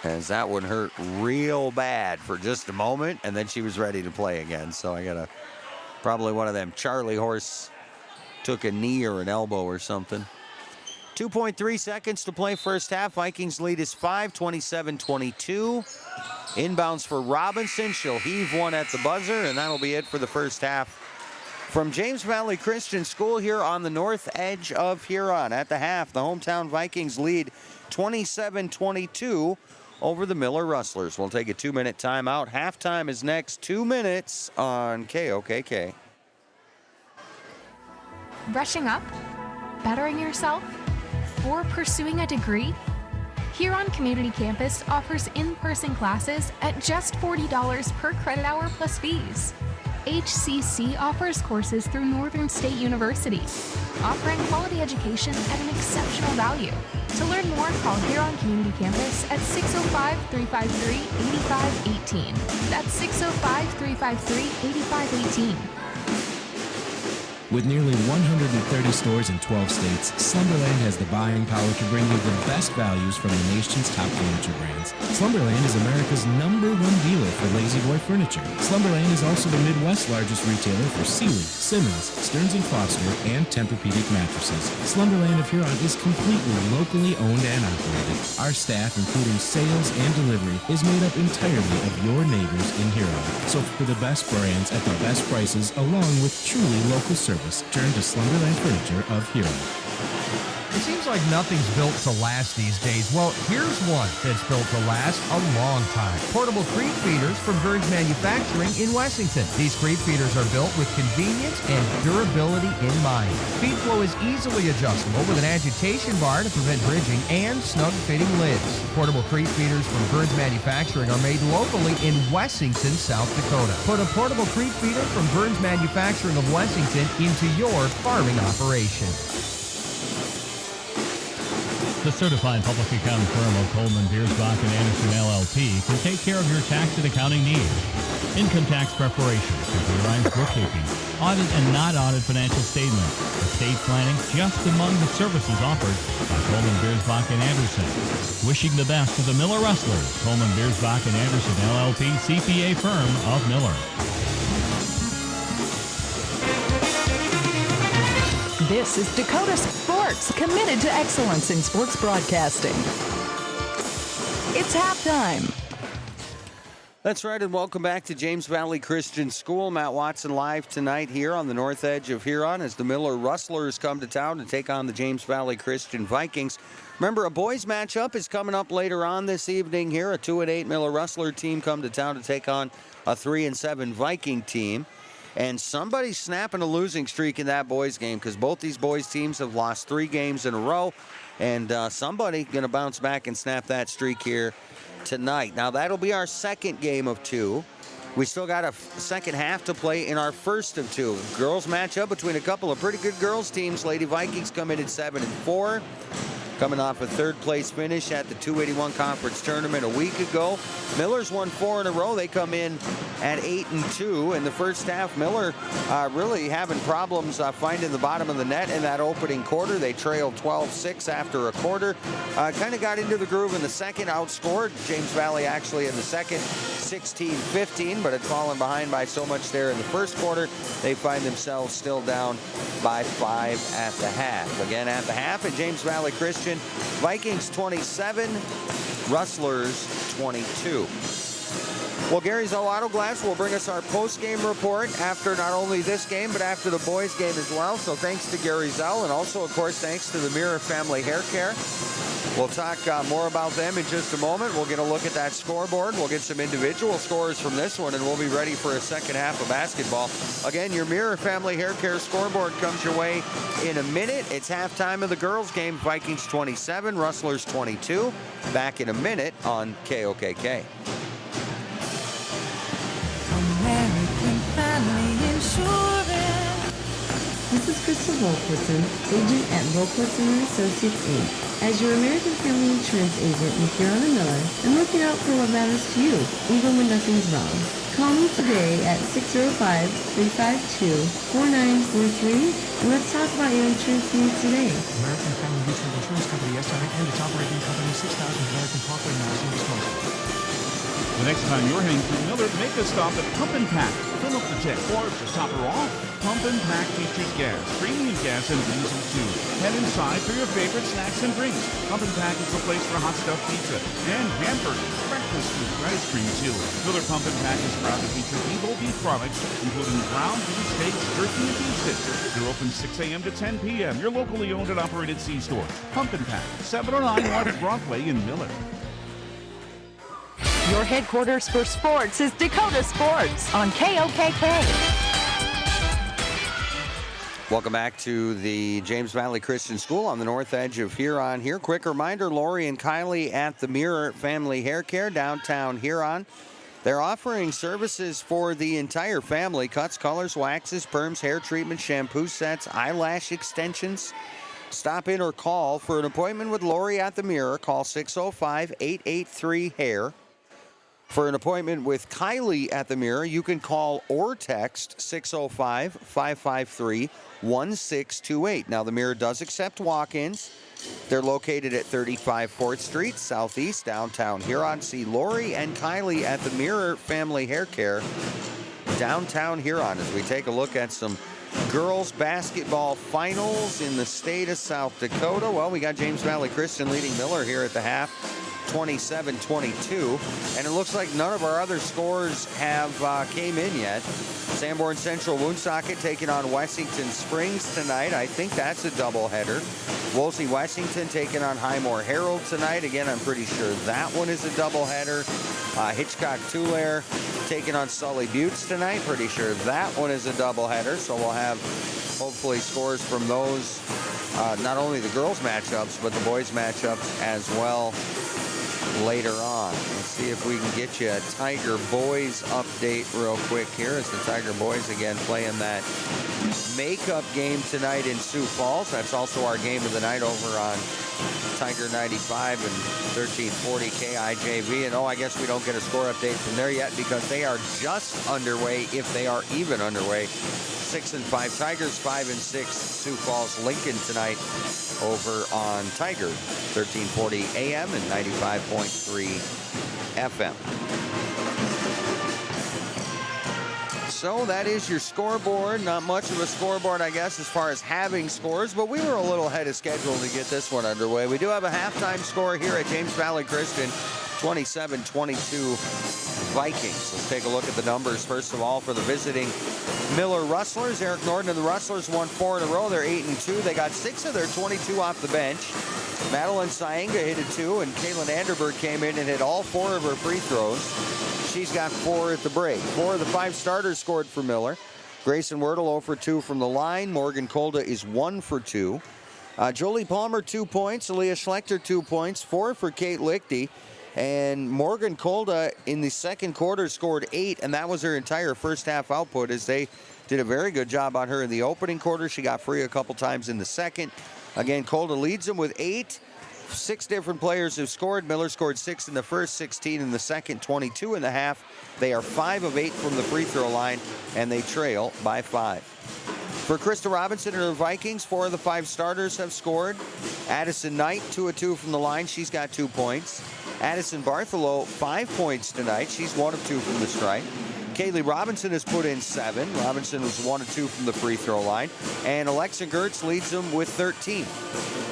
as that one hurt real bad for just a moment, and then she was ready to play again. So I got probably one of them Charlie horse took a knee or an elbow or something. 2.3 seconds to play first half. Vikings lead is 5, 27-22. Inbounds for Robinson. She'll heave one at the buzzer, and that'll be it for the first half from James Valley Christian School here on the north edge of Huron. At the half, the hometown Vikings lead 27-22 over the Miller Rustlers. We'll take a 2-minute timeout. Halftime is next, 2 minutes on KOKK. Brushing up? Bettering yourself? Or pursuing a degree? Huron Community Campus offers in-person classes at just $40 per credit hour plus fees. HCC offers courses through Northern State University, offering quality education at an exceptional value. To learn more, call Huron Community Campus at 605-353-8518. That's 605-353-8518. With nearly 130 stores in 12 states, Slumberland has the buying power to bring you the best values from the nation's top furniture brands. Slumberland is America's #1 dealer for Lazy Boy furniture. Slumberland is also the Midwest's largest retailer for Sealy, Simmons, Stearns & Foster, and Tempur-Pedic mattresses. Slumberland of Huron is completely locally owned and operated. Our staff, including sales and delivery, is made up entirely of your neighbors in Huron. So for the best brands at the best prices, along with truly local service, turn to Slumberland Furniture of Huron. It seems like nothing's built to last these days. Well, here's one that's built to last a long time. Portable creek feeders from Burns Manufacturing in Wessington. These creek feeders are built with convenience and durability in mind. Feed flow is easily adjustable with an agitation bar to prevent bridging and snug-fitting lids. Portable creek feeders from Burns Manufacturing are made locally in Wessington, South Dakota. Put a portable creek feeder from Burns Manufacturing of Wessington into your farming operation. The certified public accounting firm of Coleman, Biersbach, and Anderson LLP can take care of your tax and accounting needs. Income tax preparation, computerized bookkeeping, audit and not audit financial statements, estate planning, just among the services offered by Coleman, Biersbach, and Anderson. Wishing the best to the Miller Rustlers, Coleman, Biersbach, and Anderson LLP CPA firm of Miller. This is Dakota Sports, committed to excellence in sports broadcasting. It's halftime. That's right, and welcome back to James Valley Christian School. Matt Watson live tonight here on the north edge of Huron as the Miller Rustlers come to town to take on the James Valley Christian Vikings. Remember, a boys matchup is coming up later on this evening here. A 2-8 Miller Rustler team come to town to take on a 3-7 Viking team. And somebody's snapping a losing streak in that boys game, because both these boys teams have lost 3 games in a row. And somebody going to bounce back and snap that streak here tonight. Now, that'll be our second game of 2. We still got a second half to play in our first of 2. Girls match up between a couple of pretty good girls teams. Lady Vikings come in at 7-4. Coming off a third-place finish at the 281 Conference Tournament a week ago. Miller's won 4 in a row. They come in at 8-2. In the first half, Miller really having problems finding the bottom of the net in that opening quarter. They trailed 12-6 after a quarter. Kind of got into the groove in the second, outscored James Valley actually in the second, 16-15, but had fallen behind by so much there in the first quarter. They find themselves still down by 5 at the half. Again, at the half at James Valley Christian, Vikings 27, Rustlers 22. Well, Gary Zell Auto Glass will bring us our post-game report after not only this game, but after the boys' game as well. So thanks to Gary Zell, and also, of course, thanks to the Mirror Family Hair Care. We'll talk more about them in just a moment. We'll get a look at that scoreboard. We'll get some individual scores from this one, and we'll be ready for a second half of basketball. Again, your Mirror Family Hair Care scoreboard comes your way in a minute. It's halftime of the girls' game. Vikings 27, Rustlers 22. Back in a minute on KOKK. American Family Insurance. This is Crystal Volkwartson, agent at Volkwartson & Associates, Inc. As your American Family Insurance agent in Huron and Miller, I'm looking out for what matters to you, even when nothing's wrong. Call me today at 605-352-4943, and let's talk about your insurance needs today. American Family Mutual Insurance Company, SI, and its operating company, 6000 American Parkway, Madison, Wisconsin. The next time you're heading through Miller, make a stop at Pump and Pack. Fill up the tank or just top her off. Pump and Pack features gas, premium gas, and diesel too. Head inside for your favorite snacks and drinks. Pump and Pack is the place for hot stuffed pizza and hamburgers, breakfast food, ice cream too. Miller Pump and Pack is proud to feature BBall beef products, including ground beef steaks, jerky, and beef sticks. They're open 6 a.m. to 10 p.m. Your locally owned and operated C-store. Pump and Pack, 709 North Broadway in Miller. Your headquarters for sports is Dakota Sports on KOKK. Welcome back to the James Valley Christian School on the north edge of Huron here. Quick reminder, Lori and Kylie at the Mirror Family Hair Care, downtown Huron. They're offering services for the entire family: cuts, colors, waxes, perms, hair treatment, shampoo sets, eyelash extensions. Stop in or call for an appointment with Lori at the Mirror. Call 605-883-HAIR. For an appointment with Kylie at the Mirror, you can call or text 605-553-1628. Now, the Mirror does accept walk-ins. They're located at 35 4th Street, Southeast, downtown Huron. See Lori and Kylie at the Mirror Family Hair Care, downtown Huron, as we take a look at some girls basketball finals in the state of South Dakota. Well, we got James Valley Christian leading Miller here at the half, 27-22, and it looks like none of our other scores have came in yet. Sanborn Central Woonsocket taking on Wessington Springs tonight. I think that's a doubleheader. Wolsey Wessington taking on Highmore Herald tonight. Again, I'm pretty sure that one is a doubleheader. Hitchcock Tulare taking on Sully Buttes tonight. Pretty sure that one is a doubleheader. So we'll have hopefully scores from those, not only the girls matchups, but the boys matchups as well later on. Let's see if we can get you a Tiger Boys update real quick here, as the Tiger Boys again playing that makeup game tonight in Sioux Falls. That's also our game of the night over on Tiger 95 and 1340 KIJV. And I guess we don't get a score update from there yet because they are just underway, if they are even underway. 6-5 Tigers, 5-6 Sioux Falls Lincoln tonight over on Tiger 1340 AM and 95.3 FM. So that is your scoreboard. Not much of a scoreboard, I guess, as far as having scores, but we were a little ahead of schedule to get this one underway. We do have a halftime score here at James Valley Christian, 27-22 Vikings. Let's take a look at the numbers, first of all, for the visiting Miller Rustlers. Eric Norton and the Rustlers won 4 in a row. They're 8-2. They got 6 of their 22 off the bench. Madeline Saenga hit a 2, and Caitlin Anderberg came in and hit all 4 of her free throws. She's got 4 at the break. 4 of the 5 starters scored for Miller. Grayson Wordle 0 for 2 from the line. Morgan Kolda is 1 for 2. Jolie Palmer 2 points. Aaliyah Schlechter 2 points. 4 for Kate Lichty. And Morgan Kolda in the second quarter scored 8, and that was her entire first half output, as they did a very good job on her in the opening quarter. She got free a couple times in the second. Again, Kolda leads them with 8. 6 different players have scored. Miller scored 6 in the first, 16 in the second, 22 in the half. They are 5 of 8 from the free throw line, and they trail by 5. For Krista Robinson and her Vikings, 4 of the 5 starters have scored. Addison Knight, 2 of 2 from the line. She's got 2 points. Addison Bartholow, 5 points tonight. She's 1 of 2 from the stripe. Kaylee Robinson has put in 7. Robinson was 1 of 2 from the free throw line. And Alexa Gertz leads them with 13.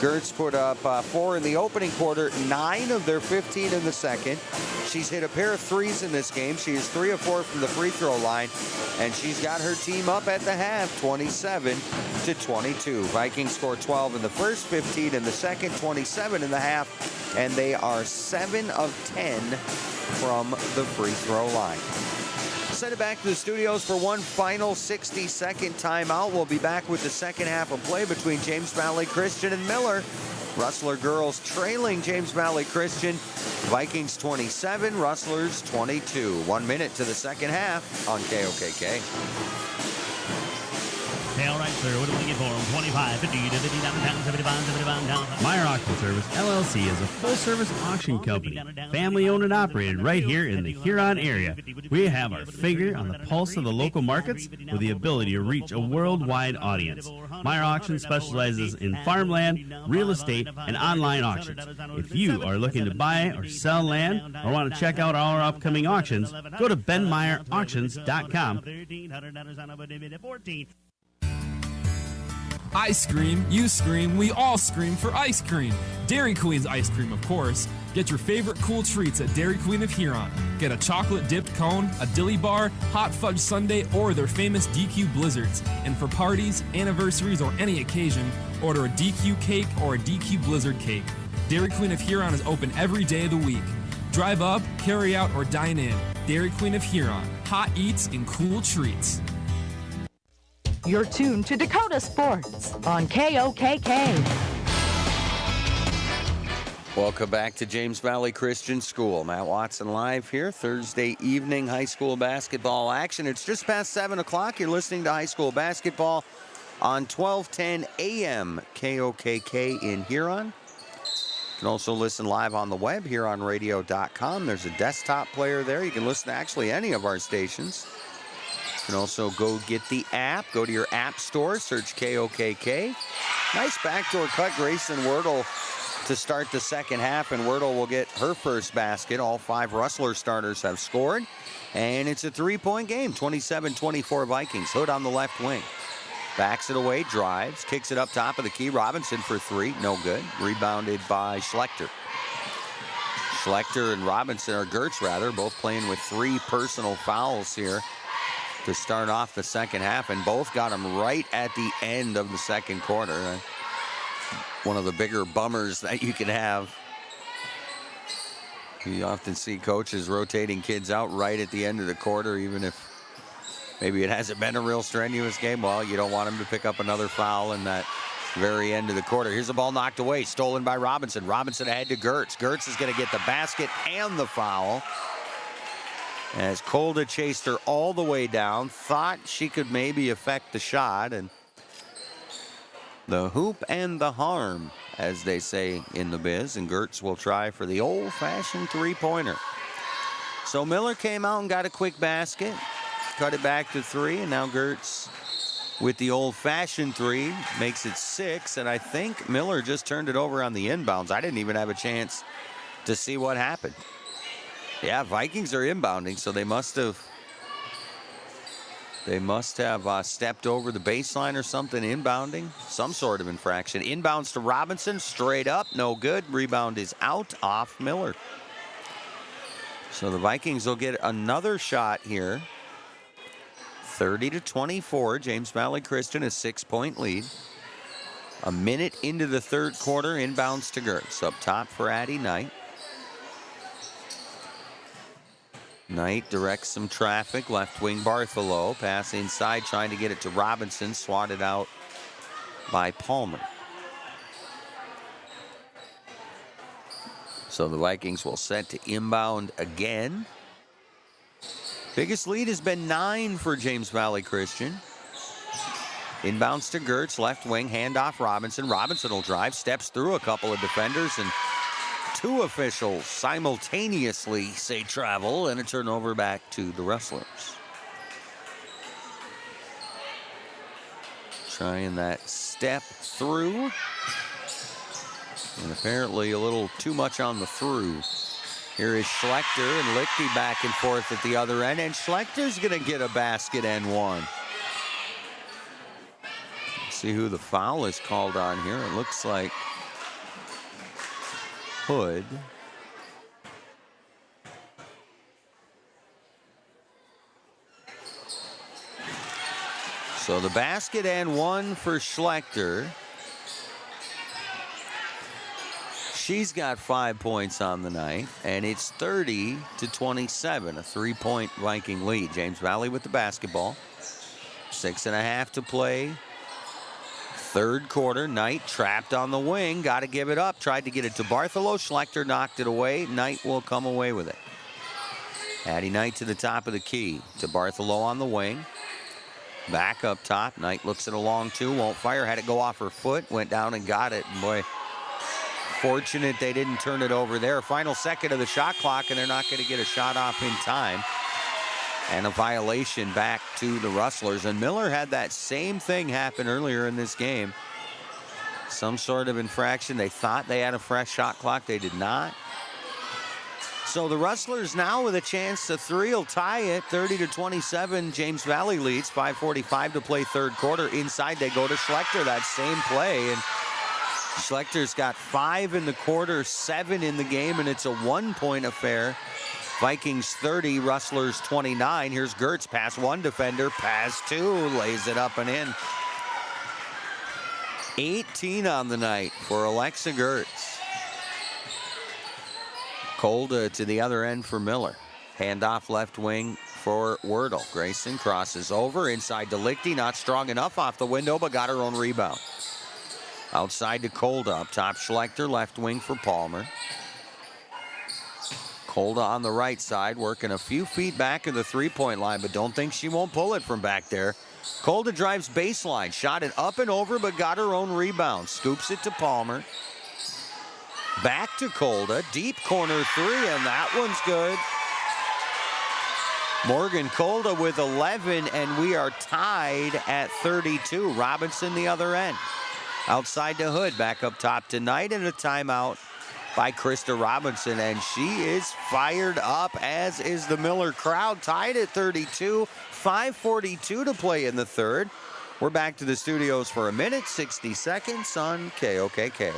Gertz put up 4 in the opening quarter, 9 of their 15 in the second. She's hit a pair of threes in this game. She is 3 of 4 from the free throw line. And she's got her team up at the half, 27-22. Vikings score 12 in the first, 15 in the second, 27 in the half. And they are 7 of 10 from the free throw line. Send it back to the studios for one final 60-second timeout. We'll be back with the second half of play between James Valley Christian and Miller. Rustler girls trailing James Valley Christian. Vikings 27, Rustlers 22. 1 minute to the second half on KOKK. All right, sir. What do we get for them? 25, 50 to 50 down, 75, 75 down. Meyer Auction Service, LLC is a full-service auction company, family-owned and operated right here in the Huron area. We have our finger on the pulse of the local markets with the ability to reach a worldwide audience. Meyer Auction specializes in farmland, real estate, and online auctions. If you are looking to buy or sell land or want to check out our upcoming auctions, go to benmeyerauctions.com. I scream, you scream, we all scream for ice cream. Dairy Queen's ice cream, of course. Get your favorite cool treats at Dairy Queen of Huron. Get a chocolate-dipped cone, a dilly bar, hot fudge sundae, or their famous DQ blizzards. And for parties, anniversaries, or any occasion, order a DQ cake or a DQ blizzard cake. Dairy Queen of Huron is open every day of the week. Drive up, carry out, or dine in. Dairy Queen of Huron. Hot eats and cool treats. You're tuned to Dakota Sports on KOKK. Welcome back to James Valley Christian School. Matt Watson live here, Thursday evening high school basketball action. It's just past 7 o'clock. You're listening to high school basketball on 1210 AM KOKK in Huron. You can also listen live on the web, huronradio.com. There's a desktop player there. You can listen to actually any of our stations. You can also go get the app. Go to your app store, search KOKK. Nice backdoor cut, Grayson Wordle to start the second half, and Wordle will get her first basket. All 5 Rustler starters have scored, and it's a 3-point game, 27-24 Vikings. Hood on the left wing. Backs it away, drives, kicks it up top of the key. Robinson for 3, no good. Rebounded by Schlechter. Schlechter and Robinson, or Gertz rather, both playing with 3 personal fouls here to start off the second half, and both got them right at the end of the second quarter. One of the bigger bummers that you can have. You often see coaches rotating kids out right at the end of the quarter, even if maybe it hasn't been a real strenuous game. Well, you don't want them to pick up another foul in that very end of the quarter. Here's the ball knocked away, stolen by Robinson. Robinson ahead to Gertz. Gertz is going to get the basket and the foul, as Kolda chased her all the way down, thought she could maybe affect the shot, and the hoop and the harm, as they say in the biz, and Gertz will try for the old-fashioned 3-pointer. So Miller came out and got a quick basket, cut it back to 3, and now Gertz with the old-fashioned 3 makes it 6, and I think Miller just turned it over on the inbounds. I didn't even have a chance to see what happened. Yeah, Vikings are inbounding, so they must have stepped over the baseline or something, inbounding, some sort of infraction. Inbounds to Robinson, straight up, no good. Rebound is out off Miller. So the Vikings will get another shot here. 30-24, James Valley Christian, a 6-point lead. A minute into the third quarter, inbounds to Gertz. Up top for Addie Knight. Knight directs some traffic, left wing Bartholow. Pass inside, trying to get it to Robinson. Swatted out by Palmer. So the Vikings will set to inbound again. Biggest lead has been 9 for James Valley Christian. Inbounds to Gertz, left wing, handoff Robinson. Robinson will drive, steps through a couple of defenders, and 2 officials simultaneously say travel, and a turnover back to the Rustlers. Trying that step through. And apparently a little too much on the through. Here is Schlechter and Lichty back and forth at the other end, and Schlechter's going to get a basket and one. See who the foul is called on here. It looks like Hood. So the basket and one for Schlechter. She's got 5 points on the night, and it's 30-27, a 3-point Viking lead. James Valley with the basketball. 6.5 to play. Third quarter. Knight trapped on the wing. Got to give it up. Tried to get it to Bartholow. Schlechter knocked it away. Knight will come away with it. Addie Knight to the top of the key. To Bartholow on the wing. Back up top. Knight looks at a long 2. Won't fire. Had it go off her foot. Went down and got it. And boy, fortunate they didn't turn it over there. Final second of the shot clock, and they're not going to get a shot off in time. And a violation back to the Rustlers. And Miller had that same thing happen earlier in this game. Some sort of infraction. They thought they had a fresh shot clock. They did not. So the Rustlers now with a chance to 3 will tie it. 30-27. James Valley leads. 5:45 to play third quarter. Inside they go to Schlechter. That same play. And Schlechter's got 5 in the quarter, 7 in the game, and it's a 1-point affair. Vikings 30, Rustlers 29. Here's Gertz, pass 1 defender, pass 2, lays it up and in. 18 on the night for Alexa Gertz. Kolda to the other end for Miller. Handoff left wing for Wordle. Grayson crosses over, inside to Lichty, not strong enough off the window, but got her own rebound. Outside to Kolda, up top Schlechter, left wing for Palmer. Kolda on the right side, working a few feet back in the three-point line, but don't think she won't pull it from back there. Kolda drives baseline, shot it up and over, but got her own rebound. Scoops it to Palmer. Back to Kolda, deep corner 3, and that one's good. Morgan Kolda with 11, and we are tied at 32. Robinson the other end. Outside to Hood, back up top tonight, and a timeout by Krista Robinson, and she is fired up, as is the Miller crowd. Tied at 32, 5:42 to play in the third. We're back to the studios for a minute, 60 seconds on KOKK.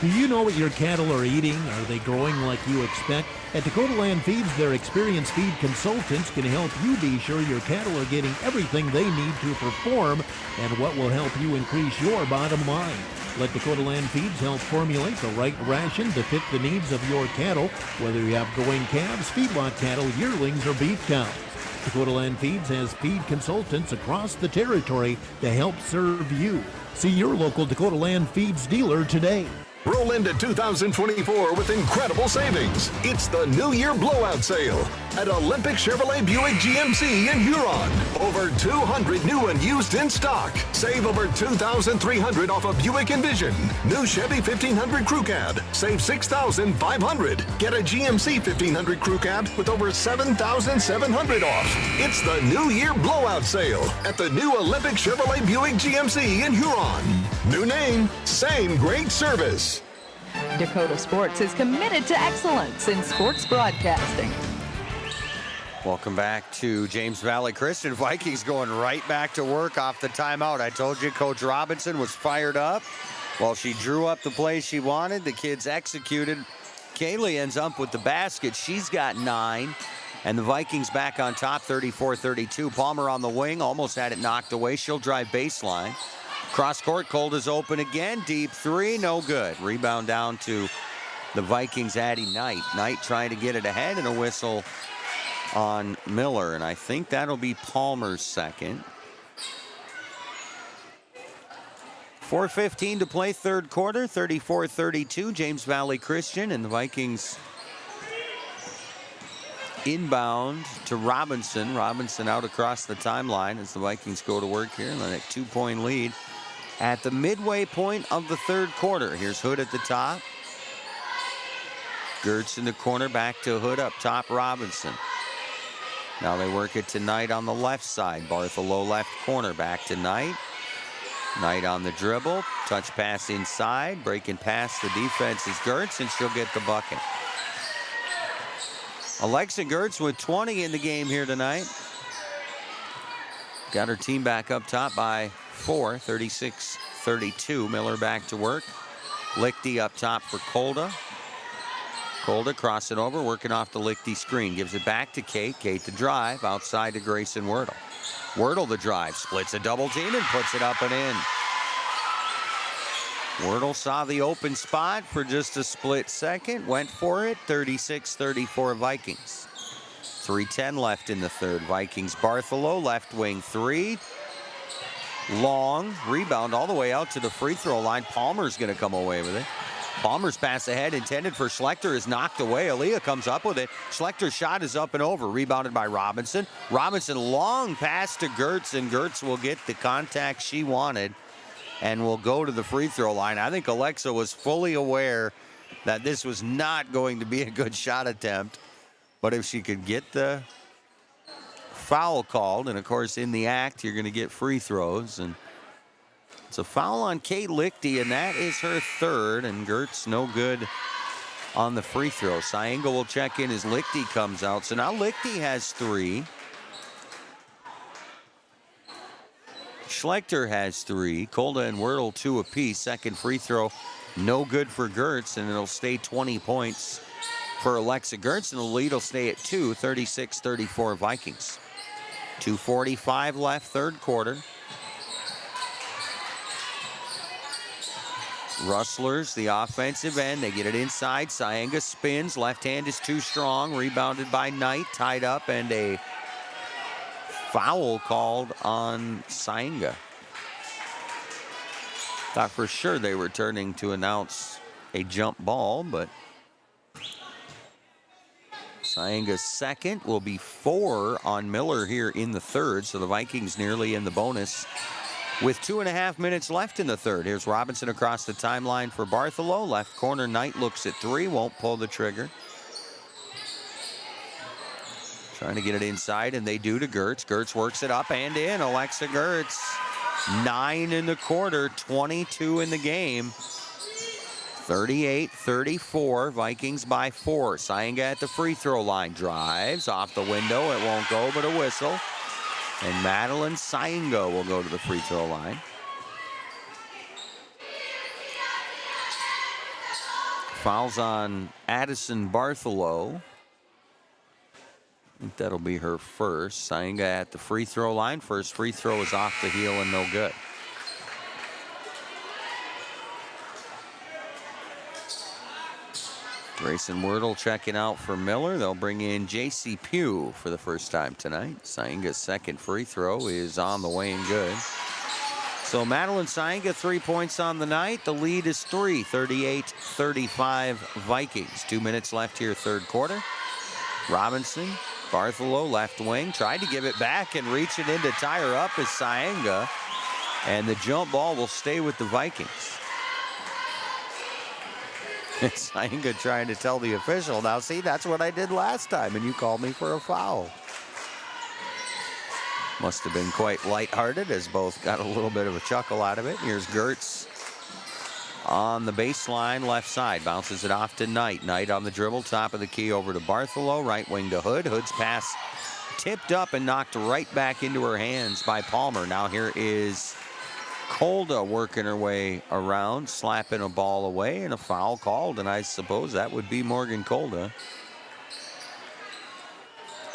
Do you know what your cattle are eating? Are they growing like you expect? At Dakota Land Feeds, their experienced feed consultants can help you be sure your cattle are getting everything they need to perform and what will help you increase your bottom line. Let Dakota Land Feeds help formulate the right ration to fit the needs of your cattle, whether you have growing calves, feedlot cattle, yearlings, or beef cows. Dakota Land Feeds has feed consultants across the territory to help serve you. See your local Dakota Land Feeds dealer today. Roll into 2024 with incredible savings. It's the New Year Blowout Sale at Olympic Chevrolet Buick GMC in Huron. Over 200 new and used in stock. Save over $2,300 off a Buick Envision. New Chevy 1500 Crew Cab. Save $6,500. Get a GMC 1500 Crew Cab with over $7,700 off. It's the New Year Blowout Sale at the new Olympic Chevrolet Buick GMC in Huron. New name, same great service. Dakota Sports is committed to excellence in sports broadcasting. Welcome back to James Valley Christian. Vikings going right back to work off the timeout. I told you Coach Robinson was fired up. Well, she drew up the play she wanted. The kids executed. Kaylee ends up with the basket. She's got 9. And the Vikings back on top, 34-32. Palmer on the wing, almost had it knocked away. She'll drive baseline. Cross court, Kolda's open again. Deep 3, no good. Rebound down to the Vikings' Addie Knight. Knight trying to get it ahead, and a whistle on Miller. And I think that'll be Palmer's second. 4:15 to play, third quarter, 34-32, James Valley Christian, and the Vikings inbound to Robinson. Robinson out across the timeline as the Vikings go to work here. And a 2-point lead at the midway point of the third quarter. Here's Hood at the top. Gertz in the corner, back to Hood, up top Robinson. Now they work it to Knight on the left side. Bartholow left corner, back to Knight. Knight on the dribble, touch pass inside, breaking past the defense is Gertz, and she'll get the bucket. Alexa Gertz with 20 in the game here tonight. Got her team back up top by 4, 36-32. Miller back to work. Lichty up top for Kolda. Kolda crossing over, working off the Lichty screen. Gives it back to Kate. Kate the drive, outside to Grayson Wordle. Wordle the drive, splits a double team and puts it up and in. Wordle saw the open spot for just a split second, went for it, 36-34 Vikings. 3:10 left in the third. Vikings Bartholow, left wing three. Long, rebound all the way out to the free throw line. Palmer's going to come away with it. Palmer's pass ahead, intended for Schlechter, is knocked away. Aaliyah comes up with it. Schlechter's shot is up and over, rebounded by Robinson. Robinson, long pass to Gertz, and Gertz will get the contact she wanted and will go to the free throw line. I think Alexa was fully aware that this was not going to be a good shot attempt, but if she could get the foul called, and of course in the act you're going to get free throws, and it's a foul on Kate Lichty, and that is her third, and Gertz no good on the free throw. Syenga will check in as Lichty comes out. So now Lichty has 3. Schlechter has 3. Kolda and Wordle 2 apiece. Second free throw, no good for Gertz, and it'll stay 20 points for Alexa Gertz, and the lead will stay at 2, 36-34 Vikings. 2:45 left, third quarter. Rustlers, the offensive end, they get it inside. Syenga spins, left hand is too strong, rebounded by Knight, tied up, and a foul called on Syenga. Thought for sure they were turning to announce a jump ball, but Syenga's second will be 4 on Miller here in the third, so the Vikings nearly in the bonus with 2.5 minutes left in the third. Here's Robinson across the timeline for Bartholow. Left corner, Knight looks at 3, won't pull the trigger. Trying to get it inside, and they do to Gertz. Gertz works it up and in. Alexa Gertz, 9 in the quarter, 22 in the game. 38-34, Vikings by 4. Syenga at the free throw line, drives off the window. It won't go, but a whistle. And Madeline Syenga will go to the free throw line. Fouls on Addison Bartholow. I think that'll be her first. Syenga at the free throw line. First free throw is off the heel and no good. Grayson Wordle checking out for Miller. They'll bring in J.C. Pugh for the first time tonight. Syenga's second free throw is on the way and good. So Madeline Syenga, 3 points on the night. The lead is 3, 38-35 Vikings. 2 minutes left here, third quarter. Robinson, Bartholow, left wing, tried to give it back and reach it in to tie her up as Syenga. And the jump ball will stay with the Vikings. Syenga trying to tell the official, now see, that's what I did last time, and you called me for a foul. Must have been quite lighthearted, as both got a little bit of a chuckle out of it. Here's Gertz on the baseline, left side, bounces it off to Knight. Knight on the dribble, top of the key over to Bartholow, right wing to Hood. Hood's pass tipped up and knocked right back into her hands by Palmer. Now here is Kolda working her way around, slapping a ball away, and a foul called, and I suppose that would be Morgan Kolda.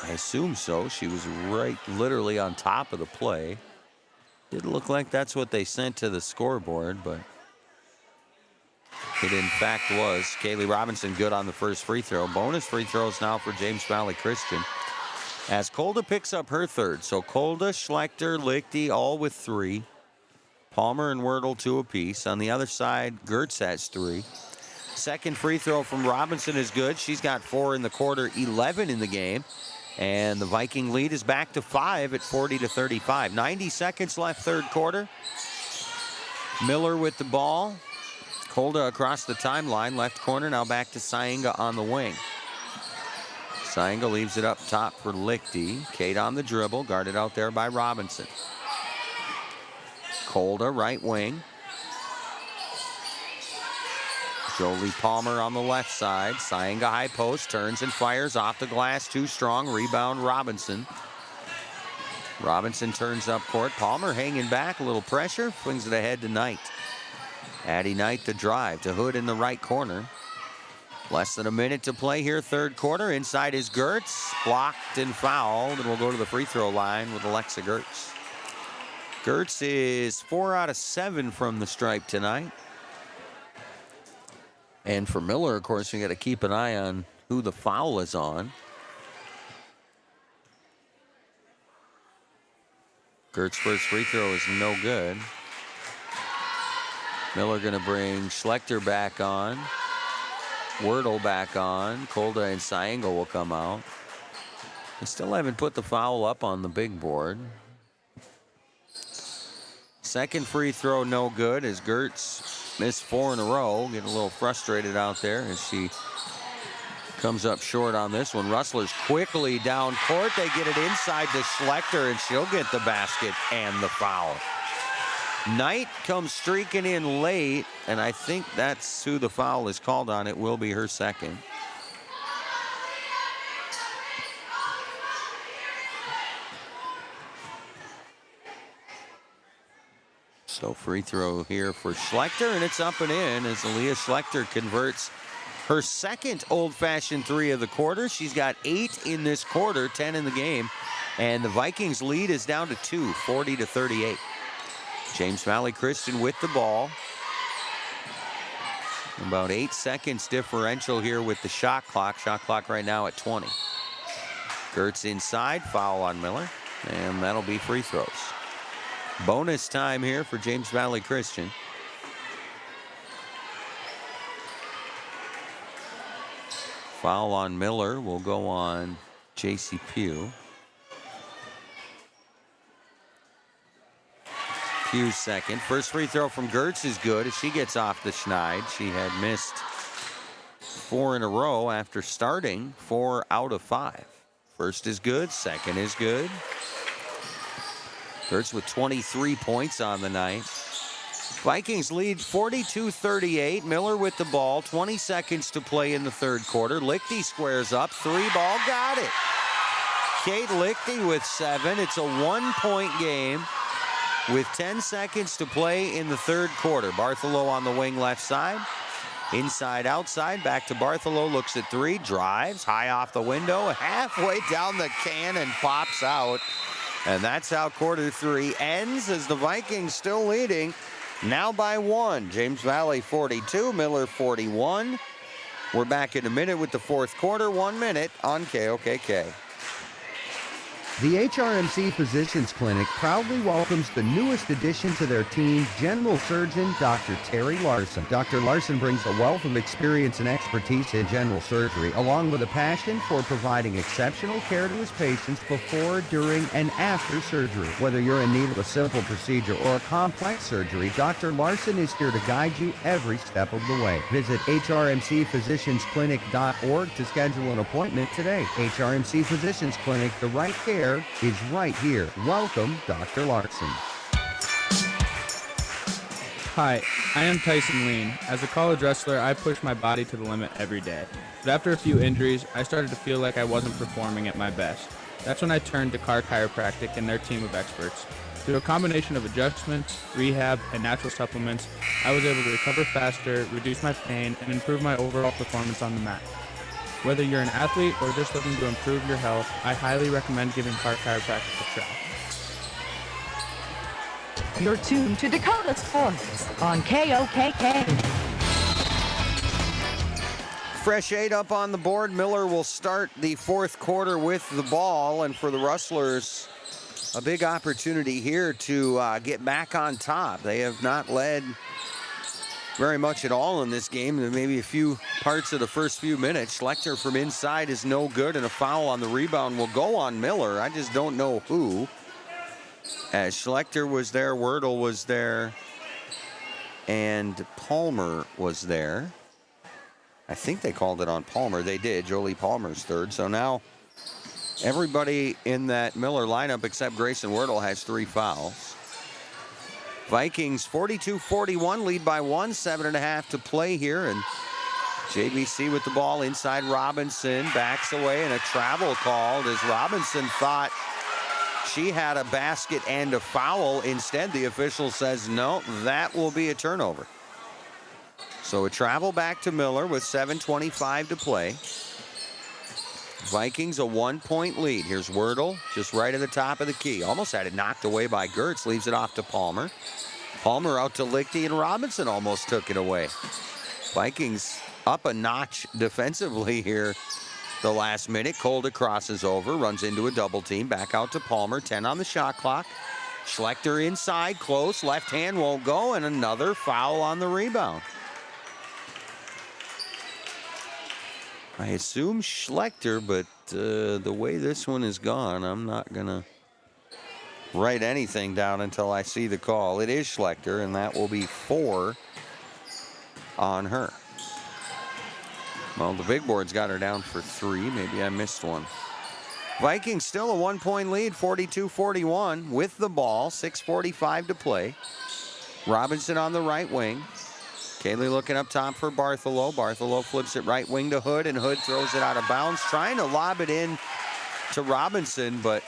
I assume so. She was right literally on top of the play. Didn't look like that's what they sent to the scoreboard, but it in fact was. Kaylee Robinson good on the first free throw. Bonus free throws now for James Valley Christian as Kolda picks up her third. So Kolda, Schlechter, Lichty all with 3. Palmer and Wordle 2 apiece. On the other side, Gertz has 3. Second free throw from Robinson is good. She's got 4 in the quarter, 11 in the game. And the Viking lead is back to 5 at 40-35. 90 seconds left, third quarter. Miller with the ball. Kolda across the timeline, left corner, now back to Sainga on the wing. Sainga leaves it up top for Lichty. Kate on the dribble, guarded out there by Robinson. Kolda, right wing. Jolie Palmer on the left side. Sainga high post, turns and fires off the glass, too strong. Rebound Robinson. Robinson turns up court. Palmer hanging back, a little pressure, flings it ahead to Knight. Addie Knight the drive to Hood in the right corner. Less than a minute to play here, third quarter. Inside is Gertz, blocked and fouled, and we'll go to the free throw line with Alexa Gertz. Gertz is 4 out of 7 from the stripe tonight. And for Miller, of course, you got to keep an eye on who the foul is on. Gertz's first free throw is no good. Miller going to bring Schlechter back on. Wordle back on. Kolda and Sainga will come out. They still haven't put the foul up on the big board. Second free throw no good as Gertz missed 4 in a row. Getting a little frustrated out there as she comes up short on this one. Rustlers quickly down court. They get it inside to Schlechter, and she'll get the basket and the foul. Knight comes streaking in late, and I think that's who the foul is called on. It will be her second. So free throw here for Schlechter, and it's up and in as Aaliyah Schlechter converts her second old-fashioned 3 of the quarter. She's got 8 in this quarter, 10 in the game, and the Vikings lead is down to 2, 40-38. James Valley Christian with the ball. About 8 seconds differential here with the shot clock. Shot clock right now at 20. Gertz inside, foul on Miller, and that'll be free throws. Bonus time here for James Valley Christian. Foul on Miller will go on J.C. Pugh. Pugh's second. First free throw from Gertz is good as she gets off the schneid. She had missed 4 in a row after starting 4 out of 5. First is good, second is good. Gertz with 23 points on the night. Vikings lead 42-38. Miller with the ball. 20 seconds to play in the third quarter. Lichty squares up. 3-ball, got it. Kate Lichty with 7. It's a 1-point game with 10 seconds to play in the third quarter. Bartholow on the wing left side. Inside, outside, back to Bartholow. Looks at 3, drives, high off the window. Halfway down the can and pops out. And that's how quarter 3 ends as the Vikings still leading. Now by 1. James Valley 42, Miller 41. We're back in a minute with the fourth quarter. 1 minute on KOKK. The HRMC Physicians Clinic proudly welcomes the newest addition to their team, General Surgeon Dr. Terry Larson. Dr. Larson brings a wealth of experience and expertise in general surgery, along with a passion for providing exceptional care to his patients before, during, and after surgery. Whether you're in need of a simple procedure or a complex surgery, Dr. Larson is here to guide you every step of the way. Visit hrmcphysiciansclinic.org to schedule an appointment today. HRMC Physicians Clinic, the right care is right here. Welcome, Dr. Larson. Hi, I am Tyson Lean. As a college wrestler, I push my body to the limit every day. But after a few injuries, I started to feel like I wasn't performing at my best. That's when I turned to Carr Chiropractic and their team of experts. Through a combination of adjustments, rehab, and natural supplements, I was able to recover faster, reduce my pain, and improve my overall performance on the mat. Whether you're an athlete or just looking to improve your health, I highly recommend giving Carr Chiropractic a try. You're tuned to Dakota Sports on KOKK. Fresh 8 up on the board. Miller will start the fourth quarter with the ball, and for the Rustlers, a big opportunity here to get back on top. They have not led very much at all in this game. Maybe a few parts of the first few minutes. Schlechter from inside is no good, and a foul on the rebound will go on Miller. I just don't know who. As Schlechter was there, Wordle was there, and Palmer was there. I think they called it on Palmer. They did. Jolie Palmer's third. So now everybody in that Miller lineup except Grayson Wordle has 3 fouls. Vikings 42-41, lead by 1, 7.5 to play here. And JVC with the ball inside. Robinson backs away, and a travel called as Robinson thought she had a basket and a foul. Instead, the official says no, that will be a turnover. So a travel back to Miller with 7:25 to play. Vikings a 1-point lead. Here's Wordle, just right at the top of the key. Almost had it knocked away by Gertz. Leaves it off to Palmer. Palmer out to Lichty, and Robinson almost took it away. Vikings up a notch defensively here the last minute. Kolda crosses over, runs into a double team. Back out to Palmer, 10 on the shot clock. Schlechter inside, close. Left hand won't go, and another foul on the rebound. I assume Schlechter, but the way this one is gone, I'm not going to write anything down until I see the call. It is Schlechter, and that will be 4 on her. Well, the big board's got her down for 3. Maybe I missed one. Vikings still a 1-point lead, 42-41 with the ball, 6:45 to play. Robinson on the right wing. Kaylee looking up top for Bartholow. Bartholow flips it right wing to Hood, and Hood throws it out of bounds, trying to lob it in to Robinson, but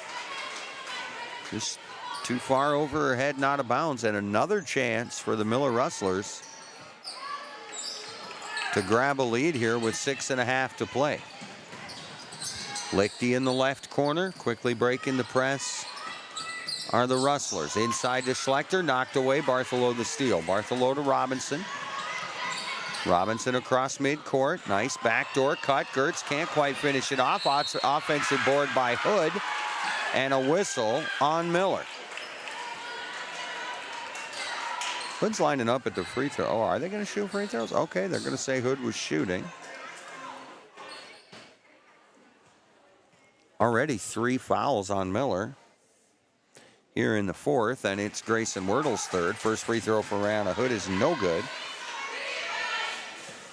just too far over her head and out of bounds. And another chance for the Miller Rustlers to grab a lead here with 6.5 to play. Lichty in the left corner, quickly breaking the press are the Rustlers. Inside to Schlechter, knocked away. Bartholow the steal. Bartholow to Robinson. Robinson across midcourt. Nice backdoor cut. Gertz can't quite finish it off. Offensive board by Hood, and a whistle on Miller. Hood's lining up at the free throw. Oh, are they going to shoot free throws? Okay, they're going to say Hood was shooting. Already 3 fouls on Miller here in the 4th, and it's Grayson Wordle's 3rd. First free throw for Rihanna Hood is no good.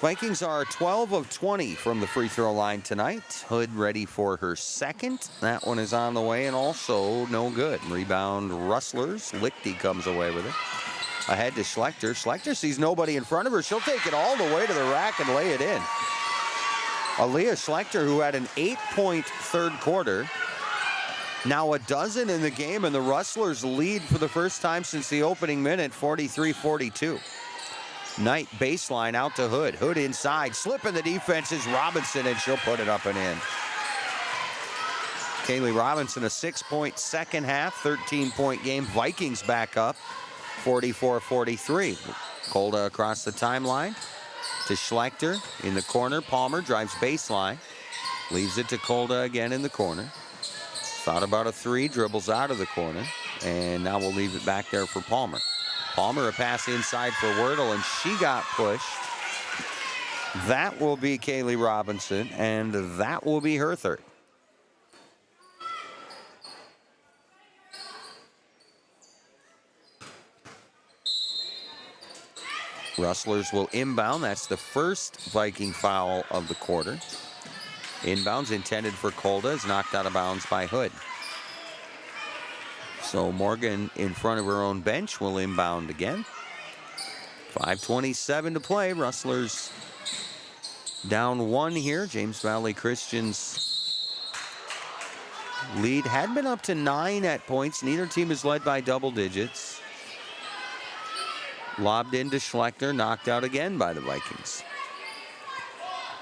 Vikings are 12 of 20 from the free throw line tonight. Hood ready for her 2nd. That one is on the way and also no good. Rebound Rustlers. Lichty comes away with it. Ahead to Schlechter. Schlechter sees nobody in front of her. She'll take it all the way to the rack and lay it in. Aaliyah Schlechter, who had an 8-point third quarter, now a dozen in the game, and the Rustlers lead for the first time since the opening minute, 43-42. Knight baseline out to Hood. Hood inside. Slipping the defense is Robinson, and she'll put it up and in. Kaylee Robinson, a 6-point second half, 13-point game. Vikings back up, 44-43. Kolda across the timeline to Schlechter in the corner. Palmer drives baseline. Leaves it to Kolda again in the corner. Thought about a 3, dribbles out of the corner, and now we'll leave it back there for Palmer. Palmer, a pass inside for Wordle, and she got pushed. That will be Kaylee Robinson, and that will be her 3rd. Rustlers will inbound. That's the first Viking foul of the quarter. Inbounds intended for Kolda is knocked out of bounds by Hood. So Morgan in front of her own bench will inbound again. 5:27 to play. Rustlers down 1 here. James Valley Christian's lead had been up to 9 at points. Neither team is led by double digits. Lobbed into Schlechter, knocked out again by the Vikings.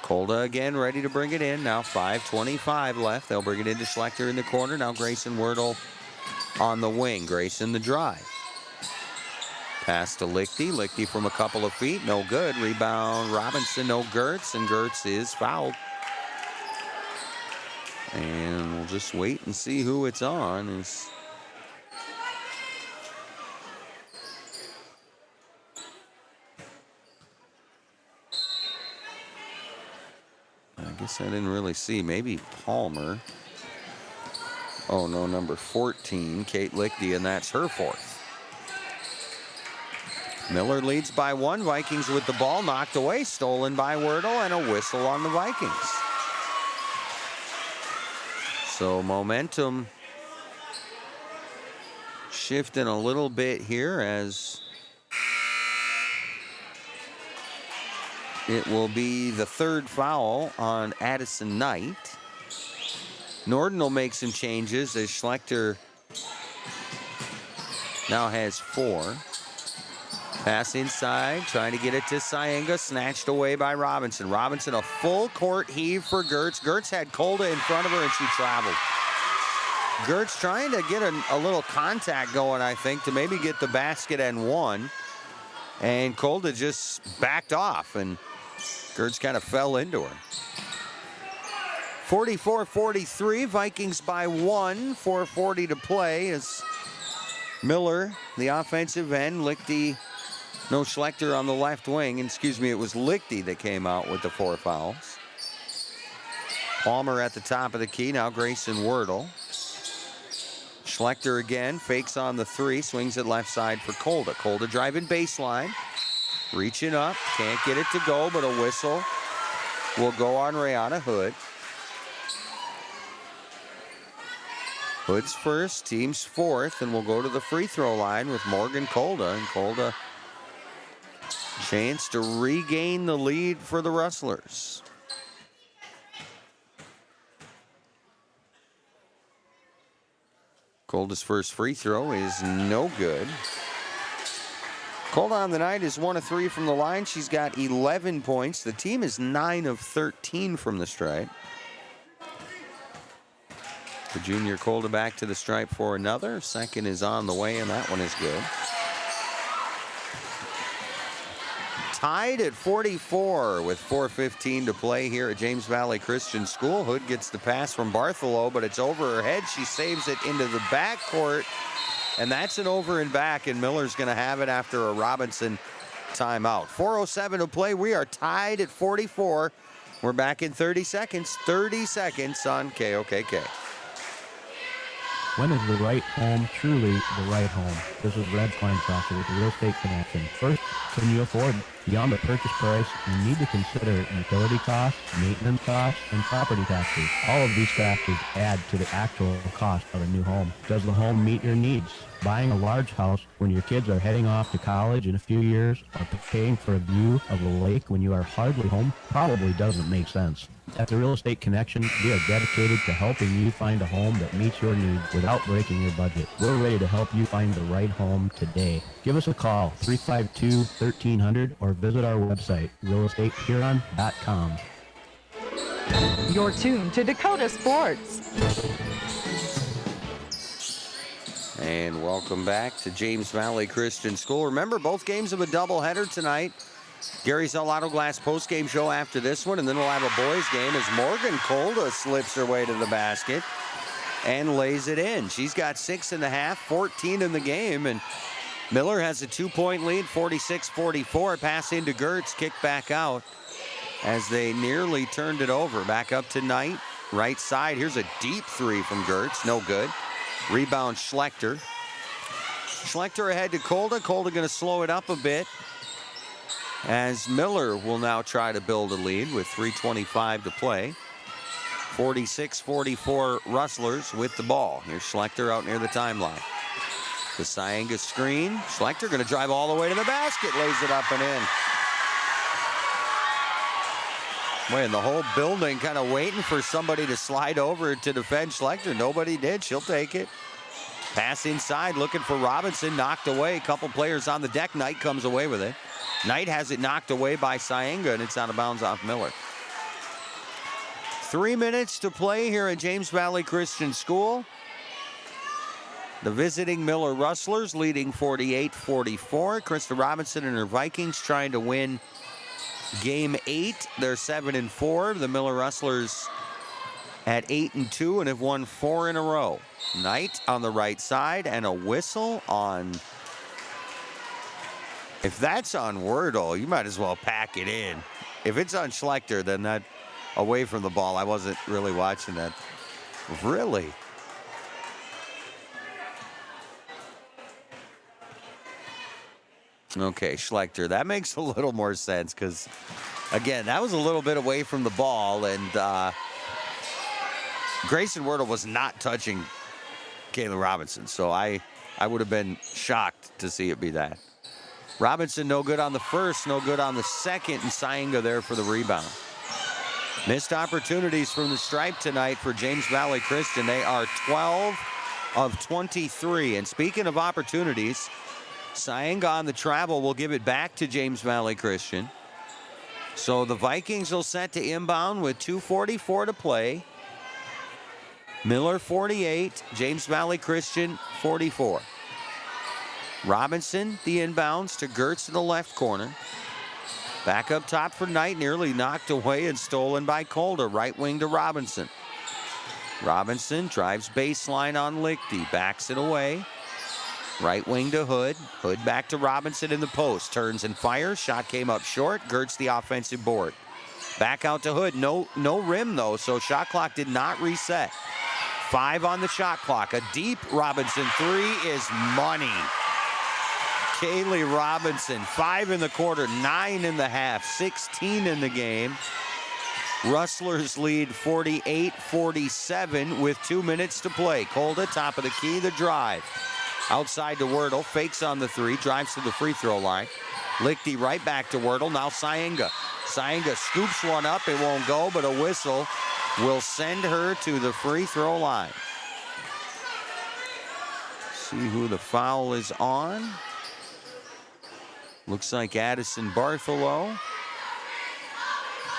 Kolda again ready to bring it in. Now 5:25 left. They'll bring it into Schlechter in the corner. Now Grayson Wordle on the wing. Grayson the drive. Pass to Lichty. Lichty from a couple of feet. No good. Rebound Robinson. No Gertz. And Gertz is fouled. And we'll just wait and see who it's on. As guess I didn't really see. Maybe Palmer. Oh, no, number 14, Kate Lichty, and that's her fourth. Miller leads by 1. Vikings with the ball, knocked away, stolen by Wordle, and a whistle on the Vikings. So momentum shifting a little bit here as it will be the 3rd foul on Addison Knight. Norden will make some changes as Schlechter now has 4. Pass inside, trying to get it to Syenga, snatched away by Robinson. Robinson, a full court heave for Gertz. Gertz had Kolda in front of her and she traveled. Gertz trying to get a little contact going, I think, to maybe get the basket and 1. And Kolda just backed off and Gertz kind of fell into her. 44-43, Vikings by 1, 4:40 to play as Miller, the offensive end, Lichty, no, Schlechter on the left wing. Excuse me, it was Lichty that came out with the 4 fouls. Palmer at the top of the key, now Grayson Wordle. Schlechter again, fakes on the 3, swings it left side for Kolda. Kolda driving baseline, reaching up, can't get it to go, but a whistle will go on Rayana Hood. Hood's first, team's 4th, and we'll go to the free throw line with Morgan Kolda. And Kolda, chance to regain the lead for the Rustlers. Kolda's first free throw is no good. Kolda on the night is 1 of 3 from the line. She's got 11 points. The team is 9 of 13 from the stripe. The junior Kolda back to the stripe for another. Second is on the way, and that one is good. Tied at 44 with 4:15 to play here at James Valley Christian School. Hood gets the pass from Bartholow, but it's over her head. She saves it into the backcourt, and that's an over and back, and Miller's going to have it after a Robinson timeout. 4:07 to play. We are tied at 44. We're back in 30 seconds. 30 seconds on KOKK. When is the right home truly the right home? This is Red Kleinsausser with the Real Estate Connection. First, can you afford? Beyond the purchase price, you need to consider utility costs, maintenance costs, and property taxes. All of these factors add to the actual cost of a new home. Does the home meet your needs? Buying a large house when your kids are heading off to college in a few years, or paying for a view of the lake when you are hardly home probably doesn't make sense. At the Real Estate Connection, we are dedicated to helping you find a home that meets your needs without breaking your budget. We're ready to help you find the right home today. Give us a call, 352-1300, or visit our website, realestatehuron.com. You're tuned to Dakota Sports. And welcome back to James Valley Christian School. Remember, both games have a doubleheader tonight. Gary's El Auto Glass postgame show after this one, and then we'll have a boys game as Morgan Kolda slips her way to the basket and lays it in. She's got 6.5, 14 in the game, and Miller has a 2-point lead, 46-44. Pass into Gertz, kick back out as they nearly turned it over. Back up to Knight, right side. Here's a deep 3 from Gertz, no good. Rebound Schlechter. Schlechter ahead to Kolda. Kolda going to slow it up a bit as Miller will now try to build a lead with 3:25 to play. 46-44 Rustlers with the ball. Here's Schlechter out near the timeline. The Syenga screen. Schlechter going to drive all the way to the basket. Lays it up and in. Boy, and the whole building kind of waiting for somebody to slide over to defend Schlechter. Nobody did. She'll take it. Pass inside, looking for Robinson. Knocked away. A couple players on the deck. Knight comes away with it. Knight has it knocked away by Syenga, and it's out of bounds off Miller. 3 minutes to play here at James Valley Christian School. The visiting Miller Rustlers leading 48-44. Krista Robinson and her Vikings trying to win Game 8. They're 7-4. The Miller Rustlers at 8-2 and have won 4 in a row. Knight on the right side, and a whistle on. If that's on Wordle, you might as well pack it in. If it's on Schlechter, then away from the ball. I wasn't really watching that. Really? Okay, Schlechter. That makes a little more sense because, again, that was a little bit away from the ball, and Grayson Wordle was not touching Kayla Robinson, so I would have been shocked to see it be that. Robinson no good on the first, no good on the second, and Sainga there for the rebound. Missed opportunities from the stripe tonight for James Valley Christian. They are 12 of 23, and speaking of opportunities, Sainga on the travel will give it back to James Valley Christian. So the Vikings will set to inbound with 2:44 to play. Miller 48, James Valley Christian 44. Robinson, the inbounds to Gertz in the left corner. Back up top for Knight, nearly knocked away and stolen by Calder. Right wing to Robinson. Robinson drives baseline on Lichty, backs it away. Right wing to Hood. Hood back to Robinson in the post. Turns and fires. Shot came up short. Gertz the offensive board. Back out to Hood. No rim, though, so shot clock did not reset. 5 on the shot clock. A deep Robinson three is money. Kaylee Robinson, 5 in the quarter, 9 in the half, 16 in the game. Rustlers lead 48-47 with 2 minutes to play. Kolda, top of the key, the drive. Outside to Wordle, fakes on the three, drives to the free throw line. Lichty right back to Wordle, now Sainga. Sainga scoops one up, it won't go, but a whistle will send her to the free throw line. See who the foul is on. Looks like Addison Bartholow.